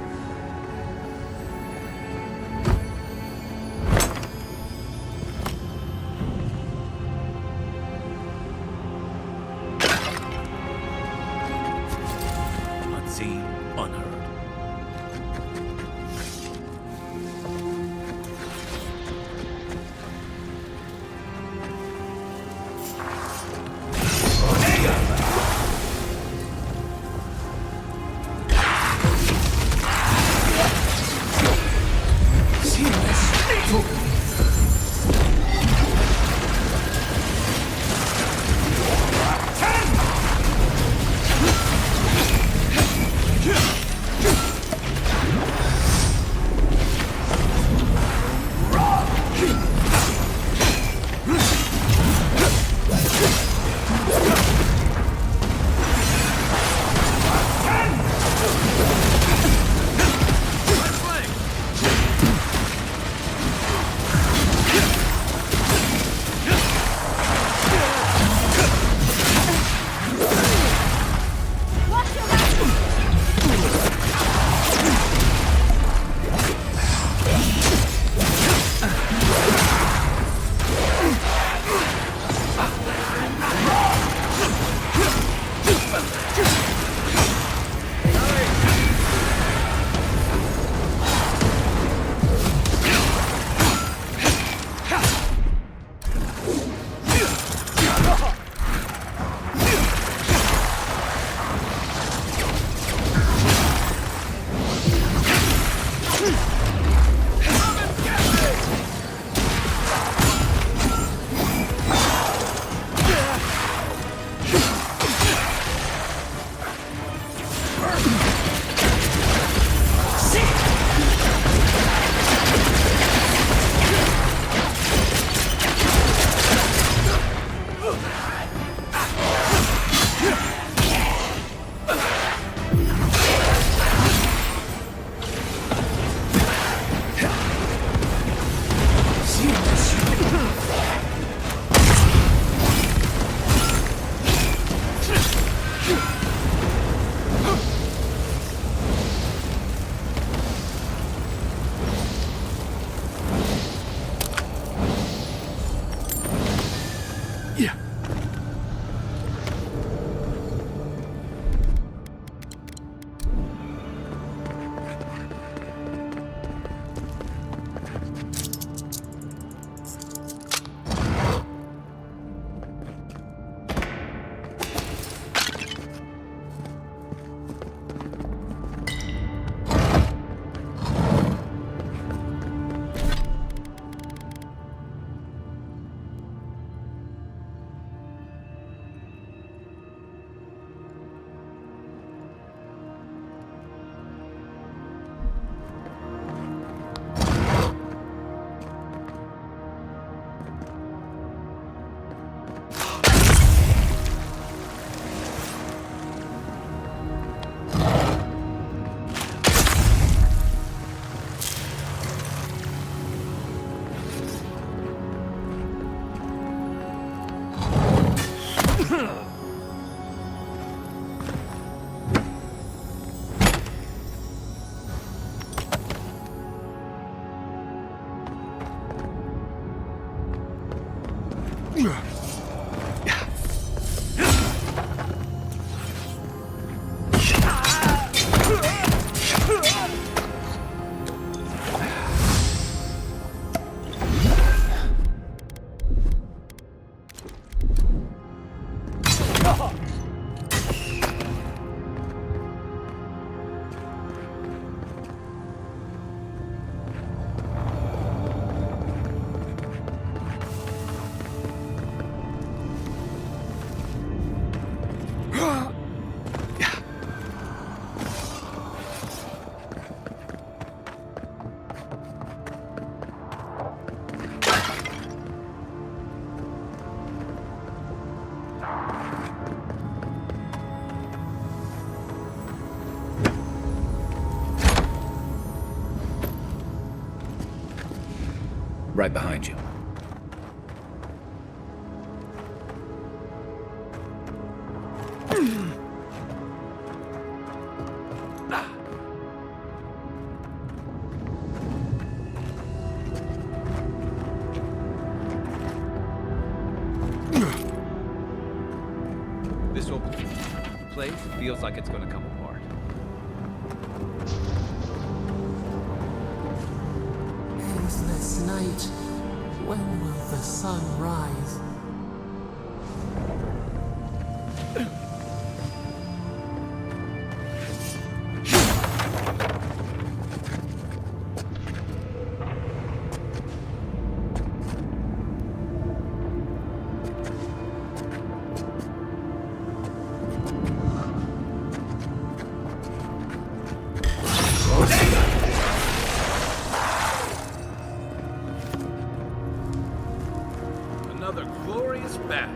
R: Unseen, unheard.
H: Right behind you.
S: This whole place feels like it's gonna come apart.
L: Faceless night, when will the sun rise?
S: Another glorious battle.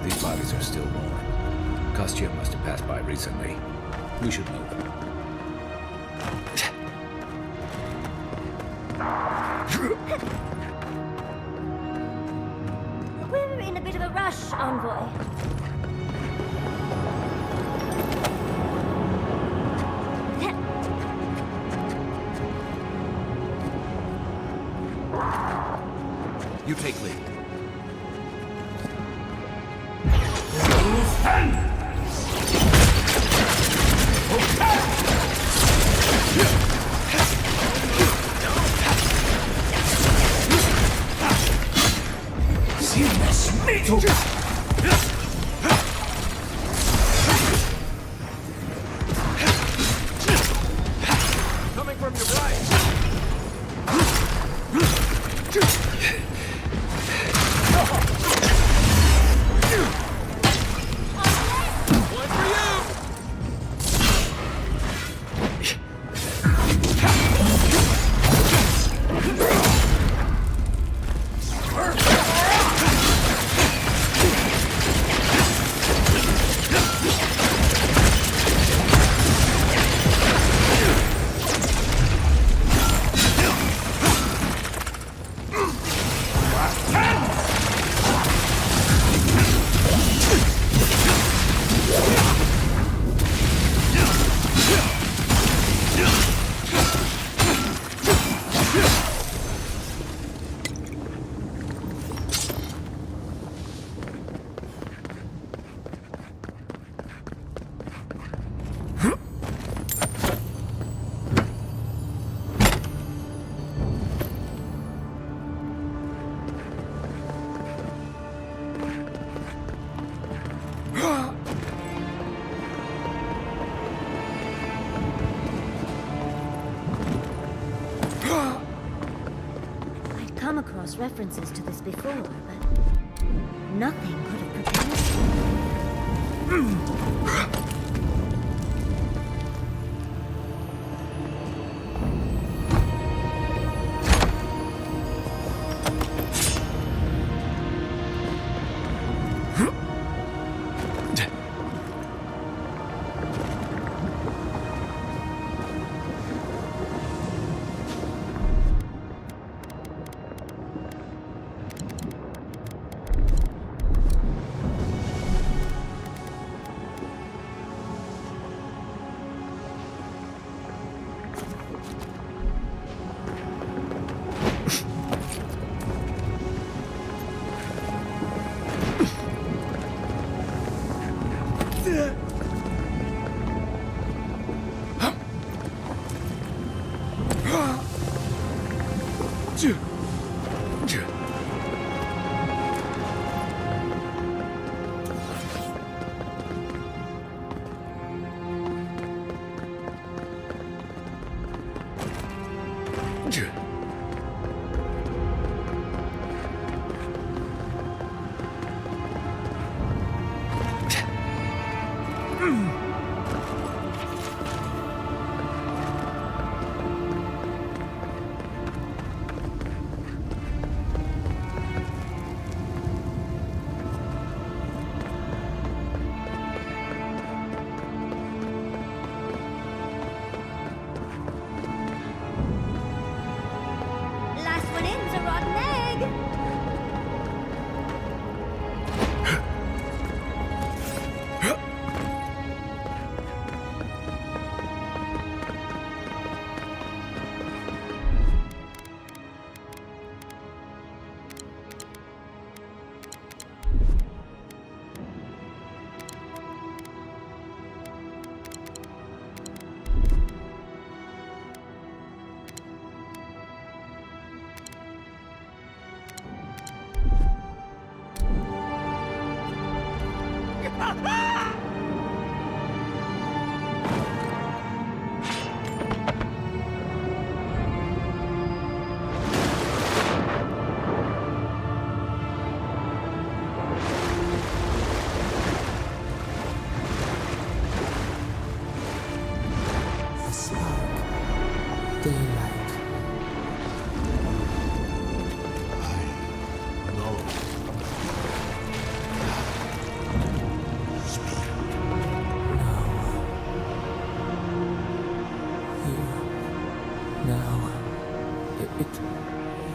H: These bodies are still warm. Kostyuk must have passed by recently. We should move.
E: We're in a bit of a rush, Envoy.
S: You take lead. Coming from your right. One for you.
E: across references to this before, but nothing could have prepared me.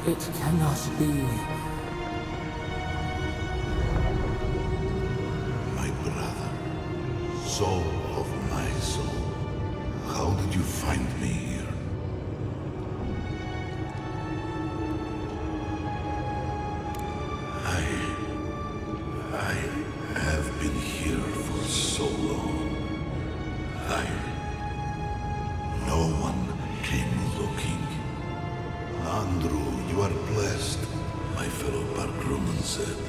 L: It cannot be.
D: My brother, soul of my soul, how did you find me here? I have been here for so long. No one came looking. Andrew, you are blessed, my fellow Parkruman said.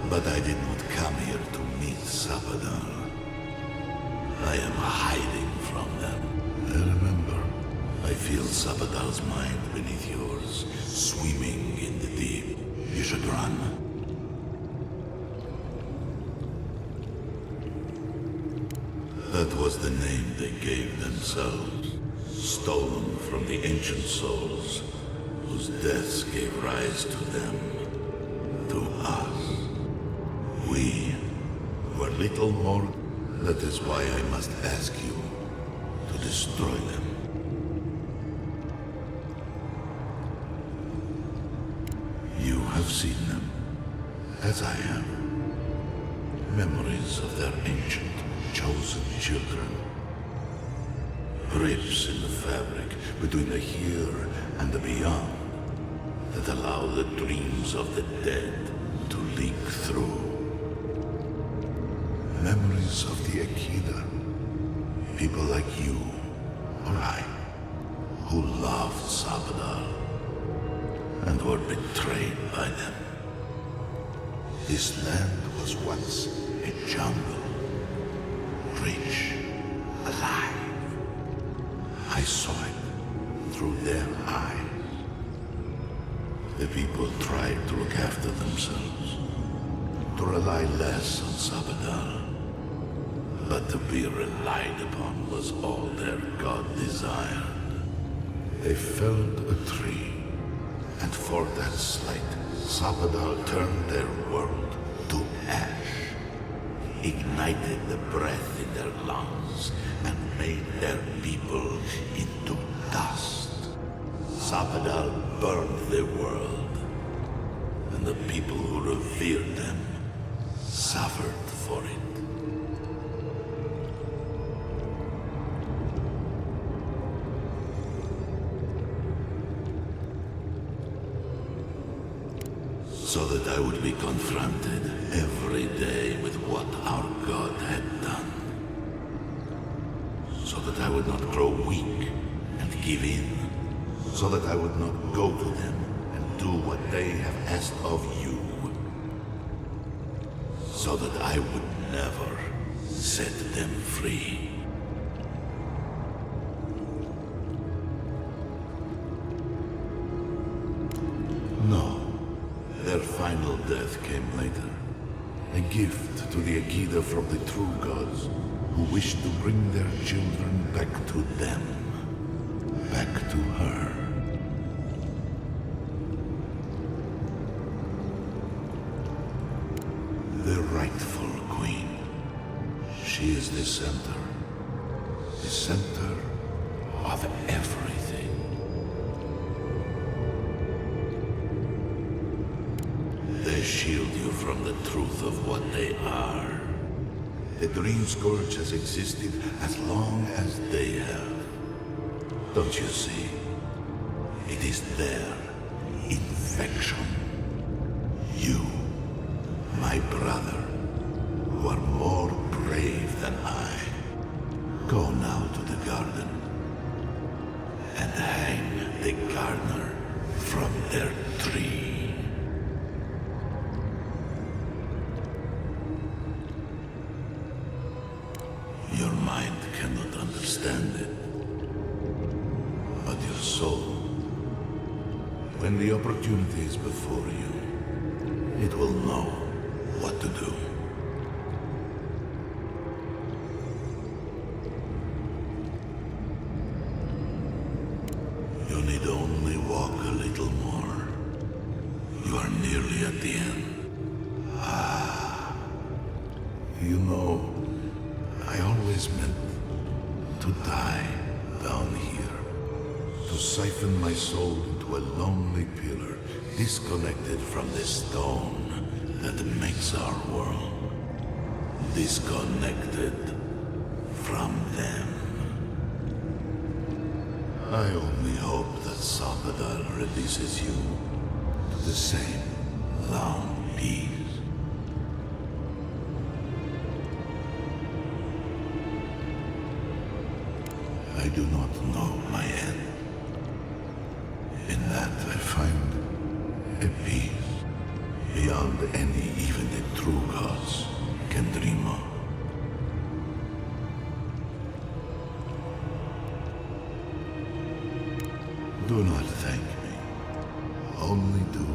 D: But I did not come here to meet Sapadar. I am hiding from them. Remember, I feel Sapadar's mind beneath yours, swimming in the deep. You should run. That was the name they gave themselves. Stolen from the ancient souls, whose deaths gave rise to them, to us. We were little more. That is why I must ask you to destroy them. You have seen them, as I have. Memories of their ancient, chosen children. Rips in the fabric between the here and the beyond that allow the dreams of the dead to leak through. Memories of the Akida. People like you or I who loved Sapadar and were betrayed by them. This land was once a jungle, rich, alive. I saw it through their eyes. The people tried to look after themselves, to rely less on Sabadal. But to be relied upon was all their god desired. They felled a tree, and for that slight, Sabadal turned their world to ash, ignited the breath in their lungs, and made their people into dust. Sabadal burned their world, and the people who revered them suffered for it. So that I would be confronted every day with what our God had done. So that I would not grow weak and give in. So that I would not go to them and do what they have asked of you. So that I would never set them free. No. Their final death came later. A gift to the Agida from the true gods, who wished to bring their children back to them. Back to her. The rightful queen. She is the center. The center of everything. They shield you from the truth of what they are. The Dream Scourge has existed as long as they have. Don't you see? It is their infection. You, my brother, who are more brave than I, go now to the garden and hang the gardener from their tree. Your mind cannot understand it, but your soul, when the opportunity is before you, it will know what to do. You need only walk a little more. You are nearly at the end. Ah, you know, I always meant to die down here, to siphon my soul into a lonely pillar, disconnected from the stone that makes our world, disconnected from them. I only hope that Sabadal releases you to the same long peace. I do not know my end. In that I find a peace beyond any even the true gods can dream of. Do not thank me. Only do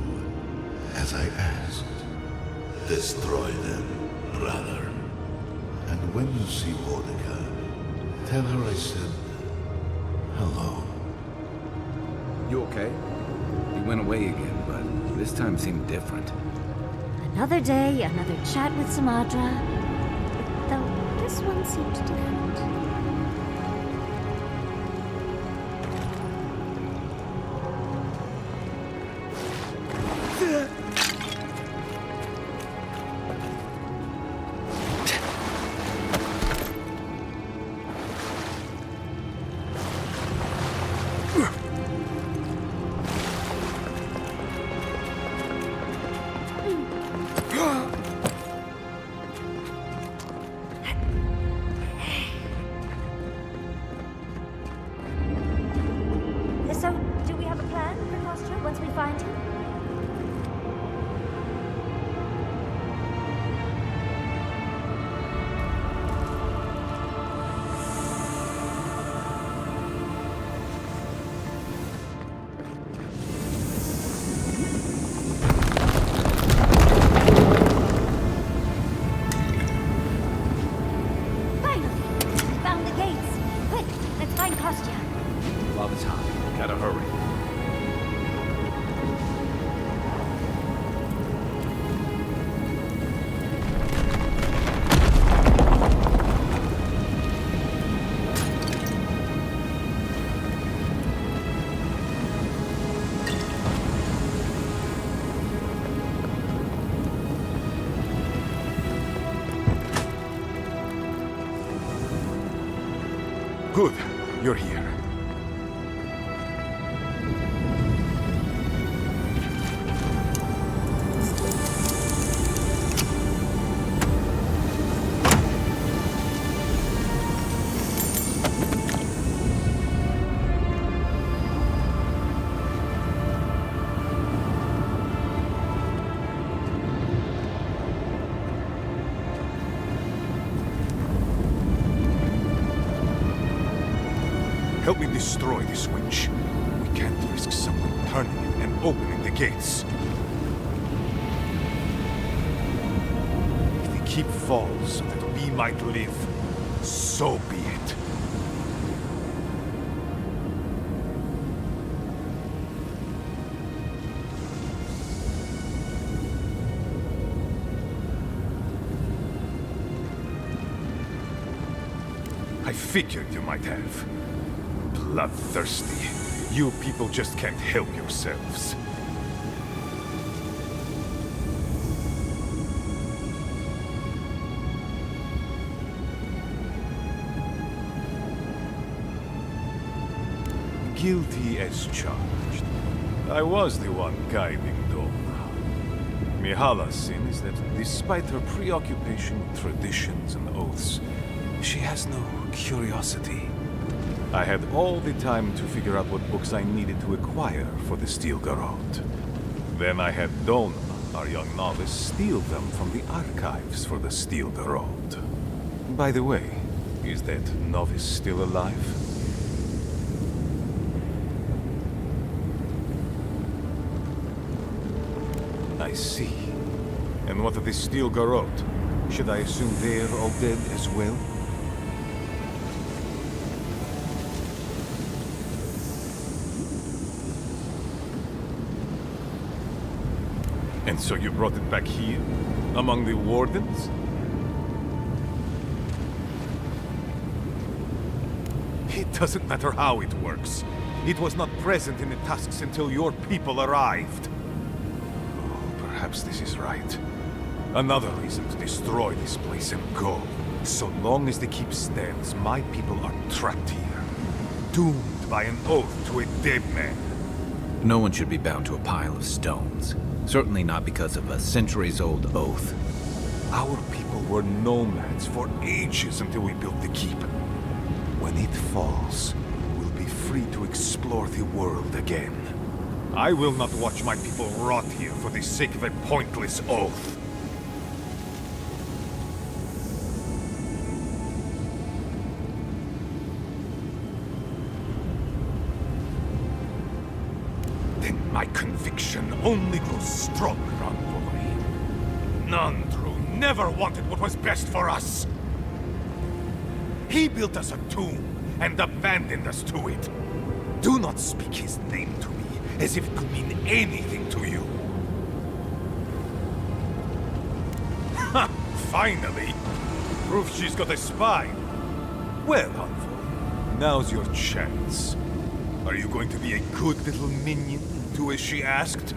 D: as I asked. Destroy them, brother. And when you see Boudica, tell her I said hello.
H: You okay? He went away again, but this time seemed different.
E: Another day, another chat with Samadra. Though this one seemed different. So, do we have a plan for Kostya once we find him?
Q: Good. You're here. Help me destroy this switch. We can't risk someone turning it and opening the gates. If the keep falls so that we might live, so be it. I figured you might have. Bloodthirsty. You people just can't help yourselves. Guilty as charged. I was the one guiding Doma. Mihala's sin is that despite her preoccupation with traditions and oaths, she has no curiosity. I had all the time to figure out what books I needed to acquire for the Steel Garrote. Then I had Dona, our young novice, steal them from the archives for the Steel Garrote. By the way, is that novice still alive? I see. And what of the Steel Garrote? Should I assume they're all dead as well? And so you brought it back here? Among the wardens? It doesn't matter how it works. It was not present in the tasks until your people arrived. Oh, perhaps this is right. Another reason to destroy this place and go. So long as the keep stands, my people are trapped here. Doomed by an oath to a dead man.
H: No one should be bound to a pile of stones. Certainly not because of a centuries-old oath.
Q: Our people were nomads for ages until we built the keep. When it falls, we'll be free to explore the world again. I will not watch my people rot here for the sake of a pointless oath. My conviction only grows stronger, Envoy. Nandru never wanted what was best for us. He built us a tomb and abandoned us to it. Do not speak his name to me as if it could mean anything to you. Ha! Finally! Proof she's got a spine. Well, Envoy, now's your chance. Are you going to be a good little minion? Do as she asked?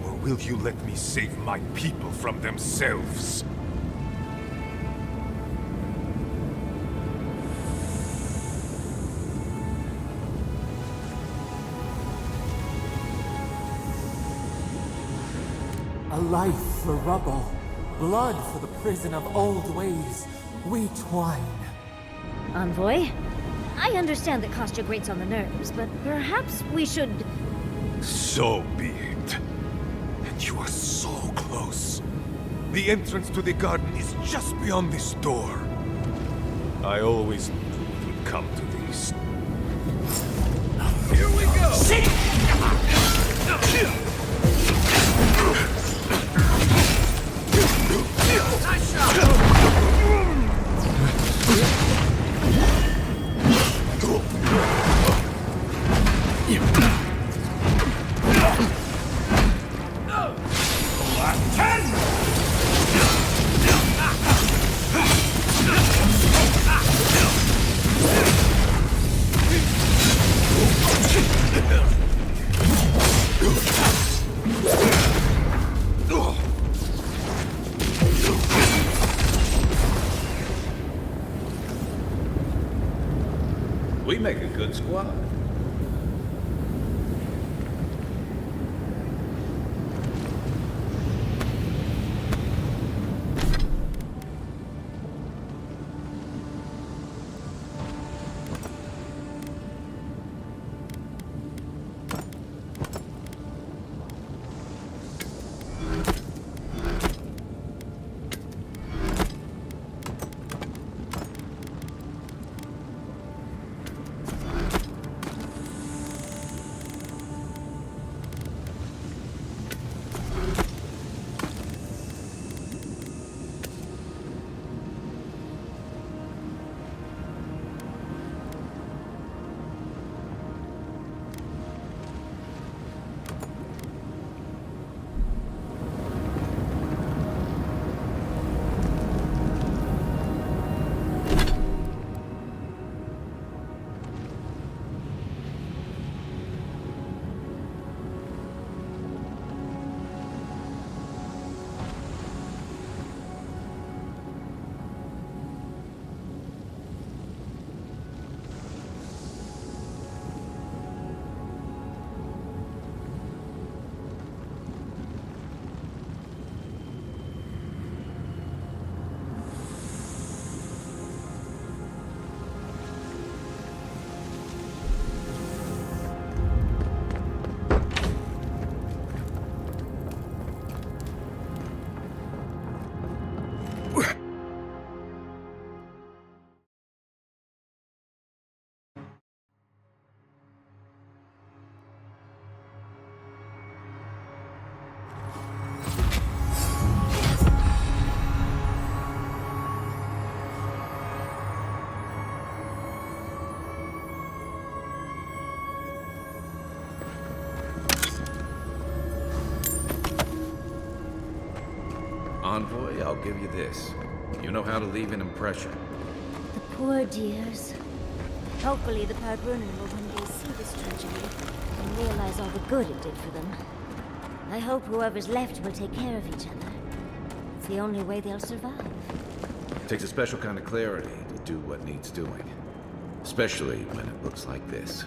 Q: Or will you let me save my people from themselves?
L: A life for rubble, blood for the prison of old ways. We twine.
E: Envoy, I understand that Kostya grates on the nerves, but perhaps we should...
Q: So be it. And you are so close. The entrance to the garden is just beyond this door. I always knew it would come to this. Here we go! Sit! Nice shot!
H: make a good squad. Envoy, I'll give you this. You know how to leave an impression.
E: The poor dears. Hopefully the Pargrunen will one day see this tragedy and realize all the good it did for them. I hope whoever's left will take care of each other. It's the only way they'll survive.
H: It takes a special kind of clarity to do what needs doing. Especially when it looks like this.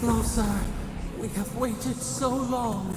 L: Closer. We have waited so long.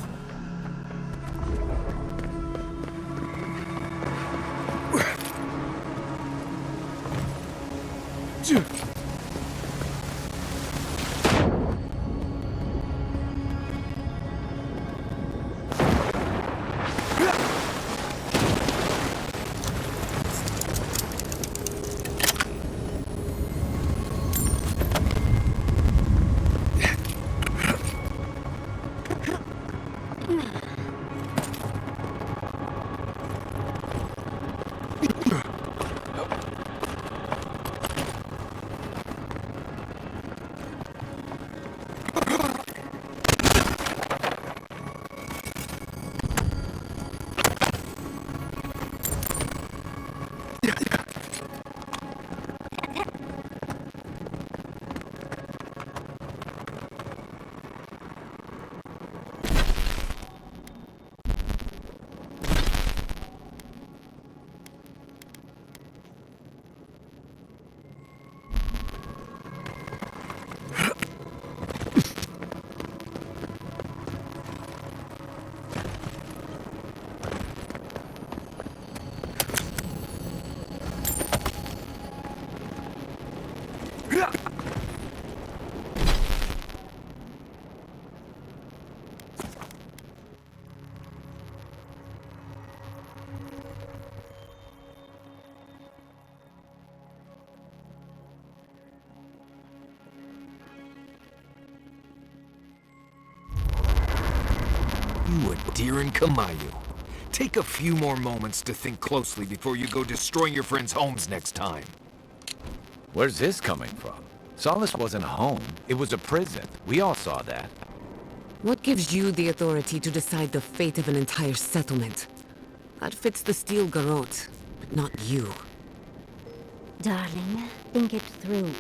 T: Diran Kamayu. Take a few more moments to think closely before you go destroying your friends' homes next time.
H: Where's this coming from? Solace wasn't a home. It was a prison. We all saw that.
U: What gives you the authority to decide the fate of an entire settlement? That fits the Steel Garrote, but not you.
E: Darling, think it through.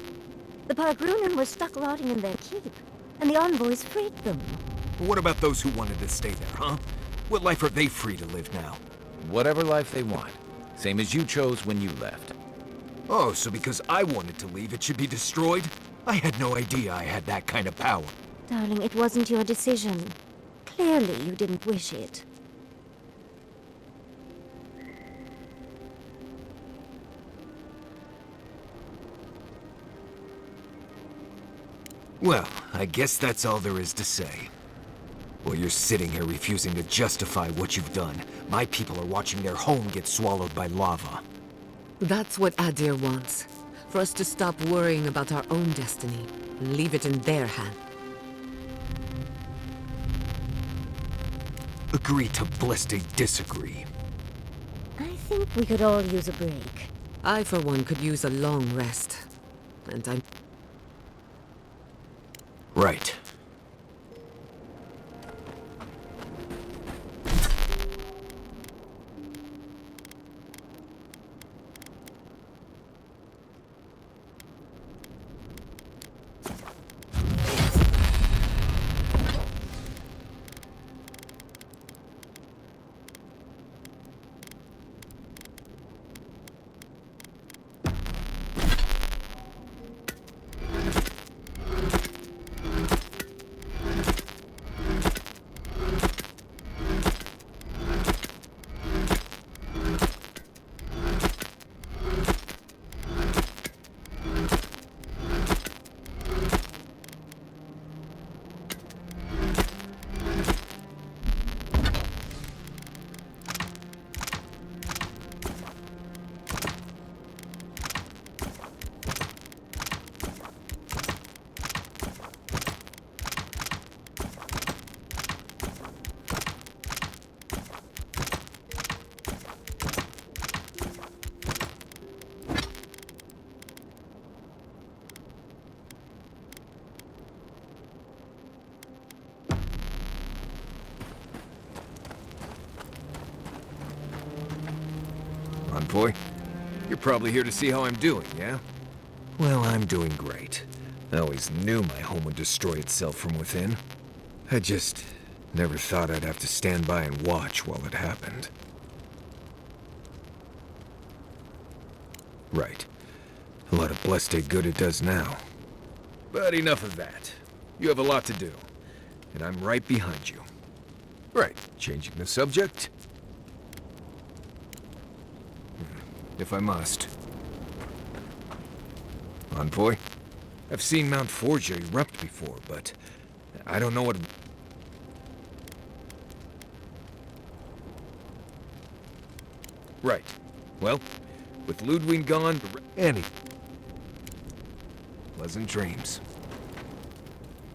E: The Pargrunen were stuck rotting in their keep, and the envoys freed them.
T: What about those who wanted to stay there, huh? What life are they free to live now?
H: Whatever life they want. Same as you chose when you left.
T: Oh, so because I wanted to leave, it should be destroyed? I had no idea I had that kind of power.
E: Darling, it wasn't your decision. Clearly you didn't wish it.
T: Well, I guess that's all there is to say. While you're sitting here refusing to justify what you've done, my people are watching their home get swallowed by lava.
U: That's what Adir wants. For us to stop worrying about our own destiny and leave it in their hands.
T: Agree to blissly disagree.
E: I think we could all use a break.
U: I, for one, could use a long rest. And I'm...
T: Right. Envoy, you're probably here to see how I'm doing, yeah? Well, I'm doing great. I always knew my home would destroy itself from within. I just never thought I'd have to stand by and watch while it happened. Right. A lot of blessed good it does now. But enough of that. You have a lot to do, and I'm right behind you. Right, changing the subject? If I must. Envoy, I've seen Mount Forja erupt before, but I don't know what... Right. Well, with Ludwig gone, Annie. Pleasant dreams.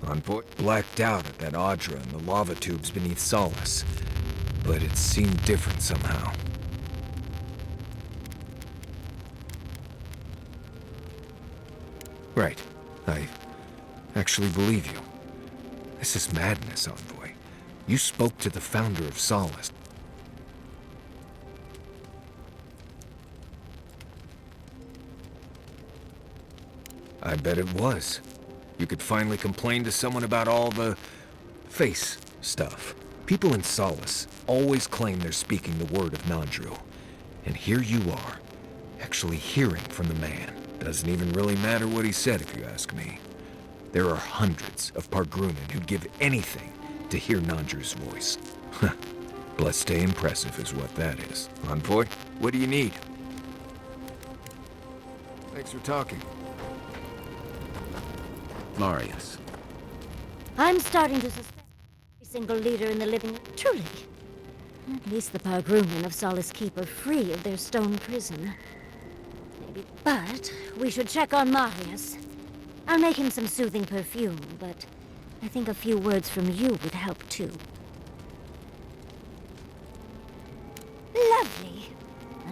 T: Envoy blacked out at that Audra and the lava tubes beneath Solace, but it seemed different somehow. Right. I actually believe you. This is madness, Envoy. You spoke to the founder of Solace. I bet it was. You could finally complain to someone about all the... face stuff. People in Solace always claim they're speaking the word of Nandru. And here you are, actually hearing from the man. Doesn't even really matter what he said, if you ask me. There are hundreds of Pargrunen who'd give anything to hear Nandru's voice. Blessed impressive is what that is. Envoy, what do you need? Thanks for talking.
H: Marius.
E: I'm starting to suspect every single leader in the living... Truly. At least the Pargrunen of Solace Keep are free of their stone prison. But we should check on Marius. I'll make him some soothing perfume, but I think a few words from you would help too.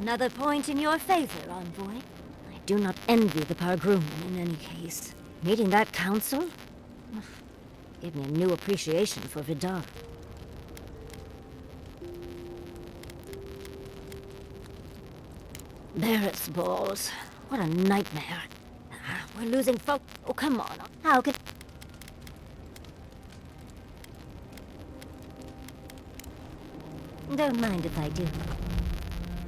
E: Another point in your favor, Envoy. I do not envy the Pargrunen in any case. Meeting that council gave me a new appreciation for Vidar. Barrett's balls. What a nightmare. We're losing folk. Oh, come on. How can... Don't mind if I do.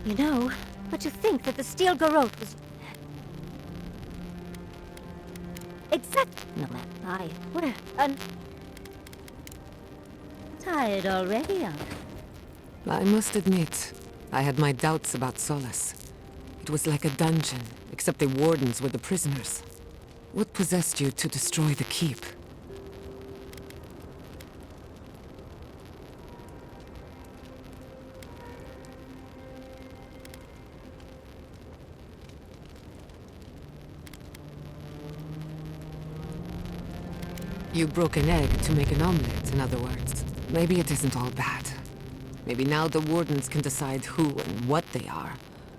E: You know, but to think that the Steel Garrote was... No, man. We're... Tired already, are we?
U: I must admit, I had my doubts about Solace. It was like a dungeon, except the wardens were the prisoners. What possessed you to destroy the keep? You broke an egg to make an omelette, in other words. Maybe it isn't all bad. Maybe now the wardens can decide who and what they are,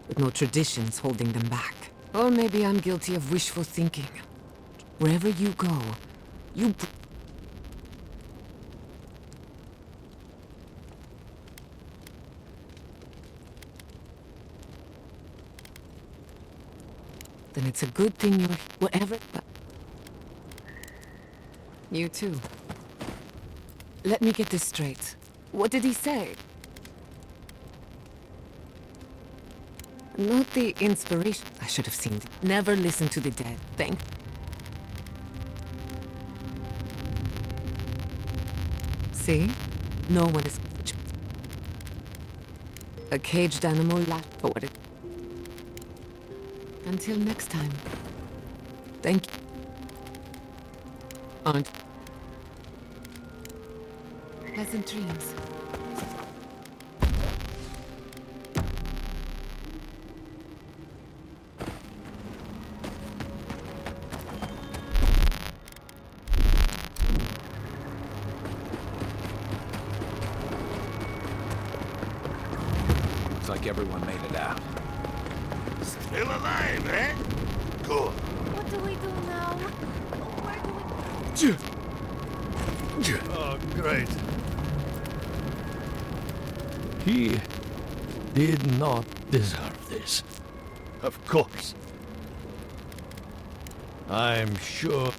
U: with no traditions holding them back. Or maybe I'm guilty of wishful thinking. Wherever you go, you... Then it's a good thing you're... whatever... You too. Let me get this straight. What did he say? Not the inspiration. I should have seen it. Never listen to the dead. Thank... See? No one is... A caged animal for what it... Until next time. Thank you. Aren't... Pleasant dreams.
H: Looks like everyone made it out.
D: Still alive, eh? Good.
B: What do we do now? Where do we...
R: Oh, great. He did not deserve this. Of course. I'm sure...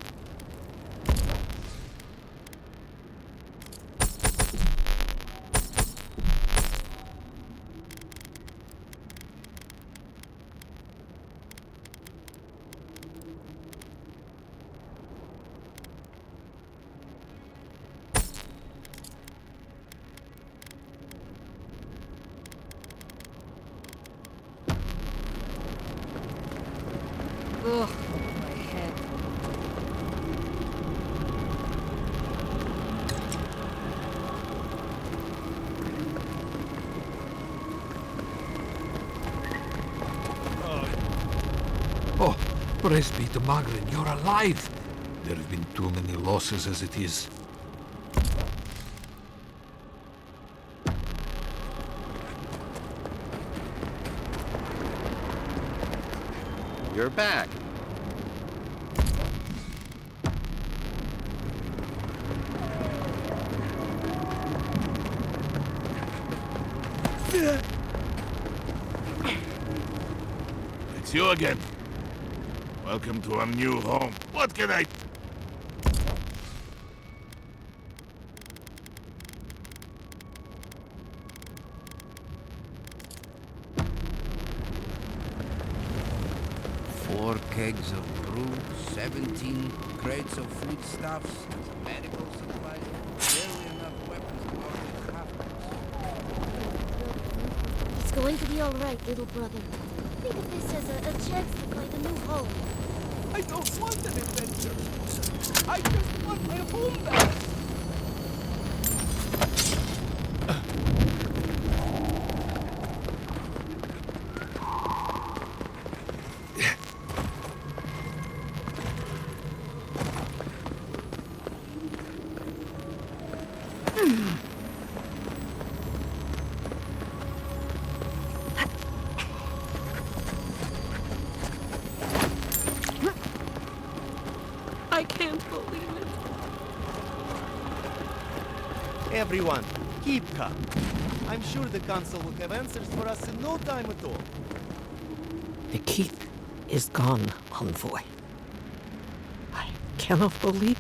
C: Ugh, my head.
R: Oh, praise be to Magrin, you're alive! There have been too many losses as it is.
H: You're back.
D: It's you again. Welcome to our new home. What can I...
I: Four kegs of brew, 17 crates of foodstuffs, medical supplies, barely enough weapons to order half.
B: It's going to be all right, little brother. Think of this as a chance to find a new home.
I: I don't want an adventure. I just want my home back.
P: I can't believe it.
K: Everyone, keep calm. I'm sure the Council will have answers for us in no time at all.
P: The key is gone, Envoy. I cannot believe.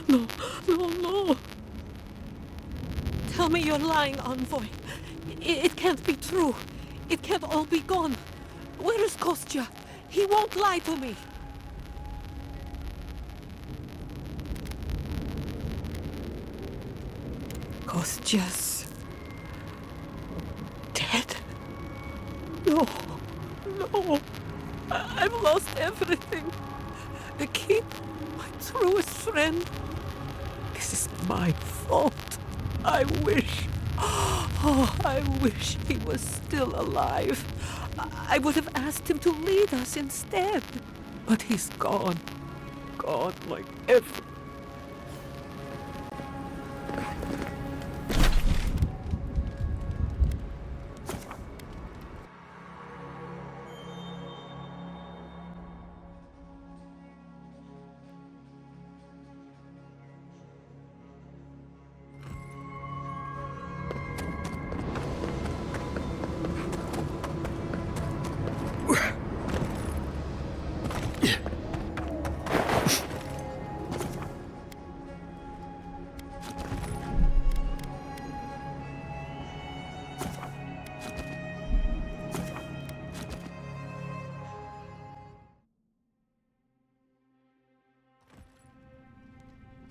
P: No, no, no. Tell me you're lying, Envoy. It can't be true. It can't all be gone. Where is Kostya? He won't lie to me. Kostya's dead? No, no. I've lost everything. The keep, my truest friend. This is my fault. I wish. Oh, I wish he was still alive. I would have asked him to lead us instead. But he's gone. Gone like every...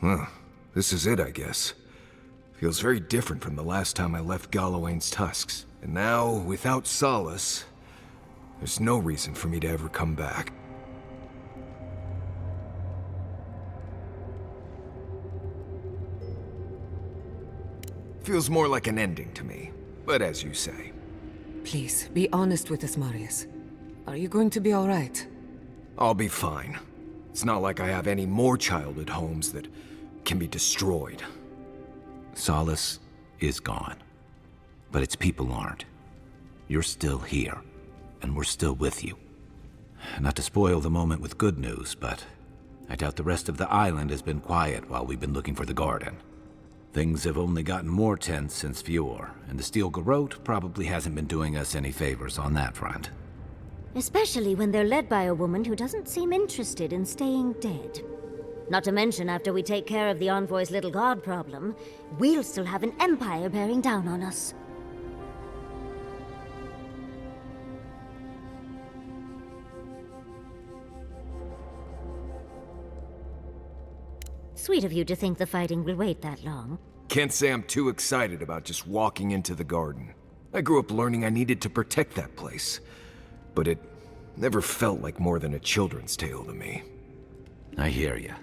T: Well, this is it, I guess. Feels very different from the last time I left Gallowayne's tusks. And now, without Solace, there's no reason for me to ever come back. Feels more like an ending to me, but as you say.
U: Please, be honest with us, Marius. Are you going to be all right?
T: I'll be fine. It's not like I have any more childhood homes that can be destroyed.
H: Solace is gone, but its people aren't. You're still here, and we're still with you. Not to spoil the moment with good news, but I doubt the rest of the island has been quiet while we've been looking for the garden. Things have only gotten more tense since Fjord, and the Steel Garrote probably hasn't been doing us any favors on that front.
E: Especially when they're led by a woman who doesn't seem interested in staying dead. Not to mention, after we take care of the Envoy's little god problem, we'll still have an empire bearing down on us. Sweet of you to think the fighting will wait that long.
T: Can't say I'm too excited about just walking into the garden. I grew up learning I needed to protect that place, but it never felt like more than a children's tale to me.
H: I hear ya.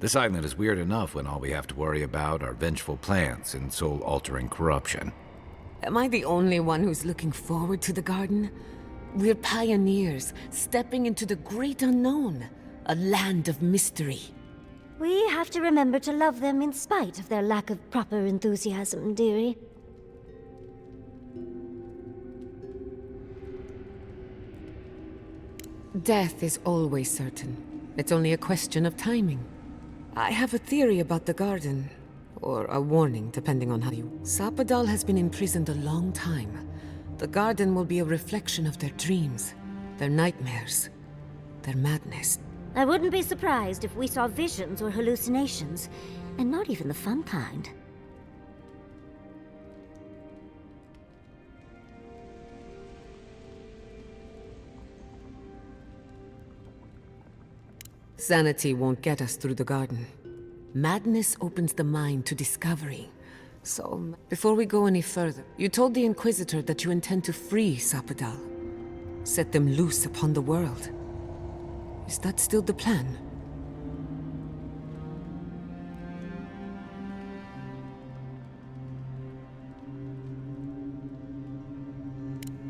H: This island is weird enough when all we have to worry about are vengeful plans and soul-altering corruption.
U: Am I the only one who's looking forward to the garden? We're pioneers, stepping into the great unknown, a land of mystery.
E: We have to remember to love them in spite of their lack of proper enthusiasm, dearie.
U: Death is always certain. It's only a question of timing. I have a theory about the garden, or a warning, depending on how you... Sapadal has been imprisoned a long time. The garden will be a reflection of their dreams, their nightmares, their madness.
E: I wouldn't be surprised if we saw visions or hallucinations, and not even the fun kind.
U: Sanity won't get us through the garden. Madness opens the mind to discovery. So, before we go any further, you told the Inquisitor that you intend to free Sapadal. Set them loose upon the world. Is that still the plan?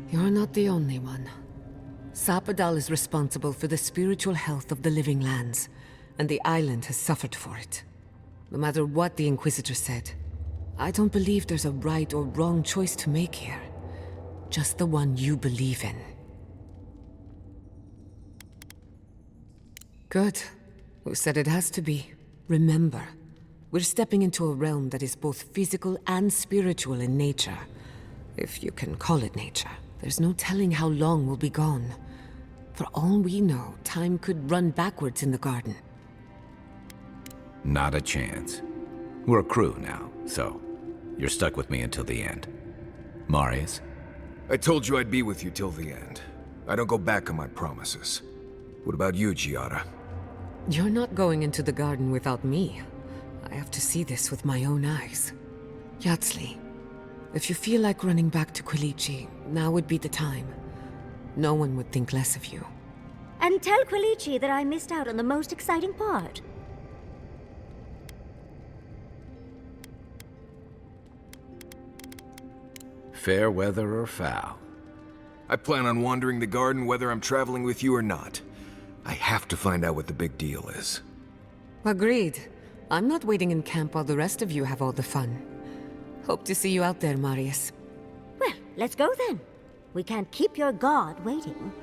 U: You're not the only one. Sapadal is responsible for the spiritual health of the living lands, and the island has suffered for it. No matter what the Inquisitor said, I don't believe there's a right or wrong choice to make here. Just the one you believe in. Good. Who said it has to be? Remember, we're stepping into a realm that is both physical and spiritual in nature. If you can call it nature. There's no telling how long we'll be gone. For all we know, time could run backwards in the garden.
H: Not a chance. We're a crew now, so you're stuck with me until the end. Marius?
T: I told you I'd be with you till the end. I don't go back on my promises. What about you, Giada?
U: You're not going into the garden without me. I have to see this with my own eyes. Yatsli, if you feel like running back to Quilici, now would be the time. No one would think less of you.
E: And tell Quilici that I missed out on the most exciting part.
H: Fair weather or foul?
T: I plan on wandering the garden whether I'm traveling with you or not. I have to find out what the big deal is.
U: Agreed. I'm not waiting in camp while the rest of you have all the fun. Hope to see you out there, Marius.
E: Well, let's go then. We can't keep your god waiting.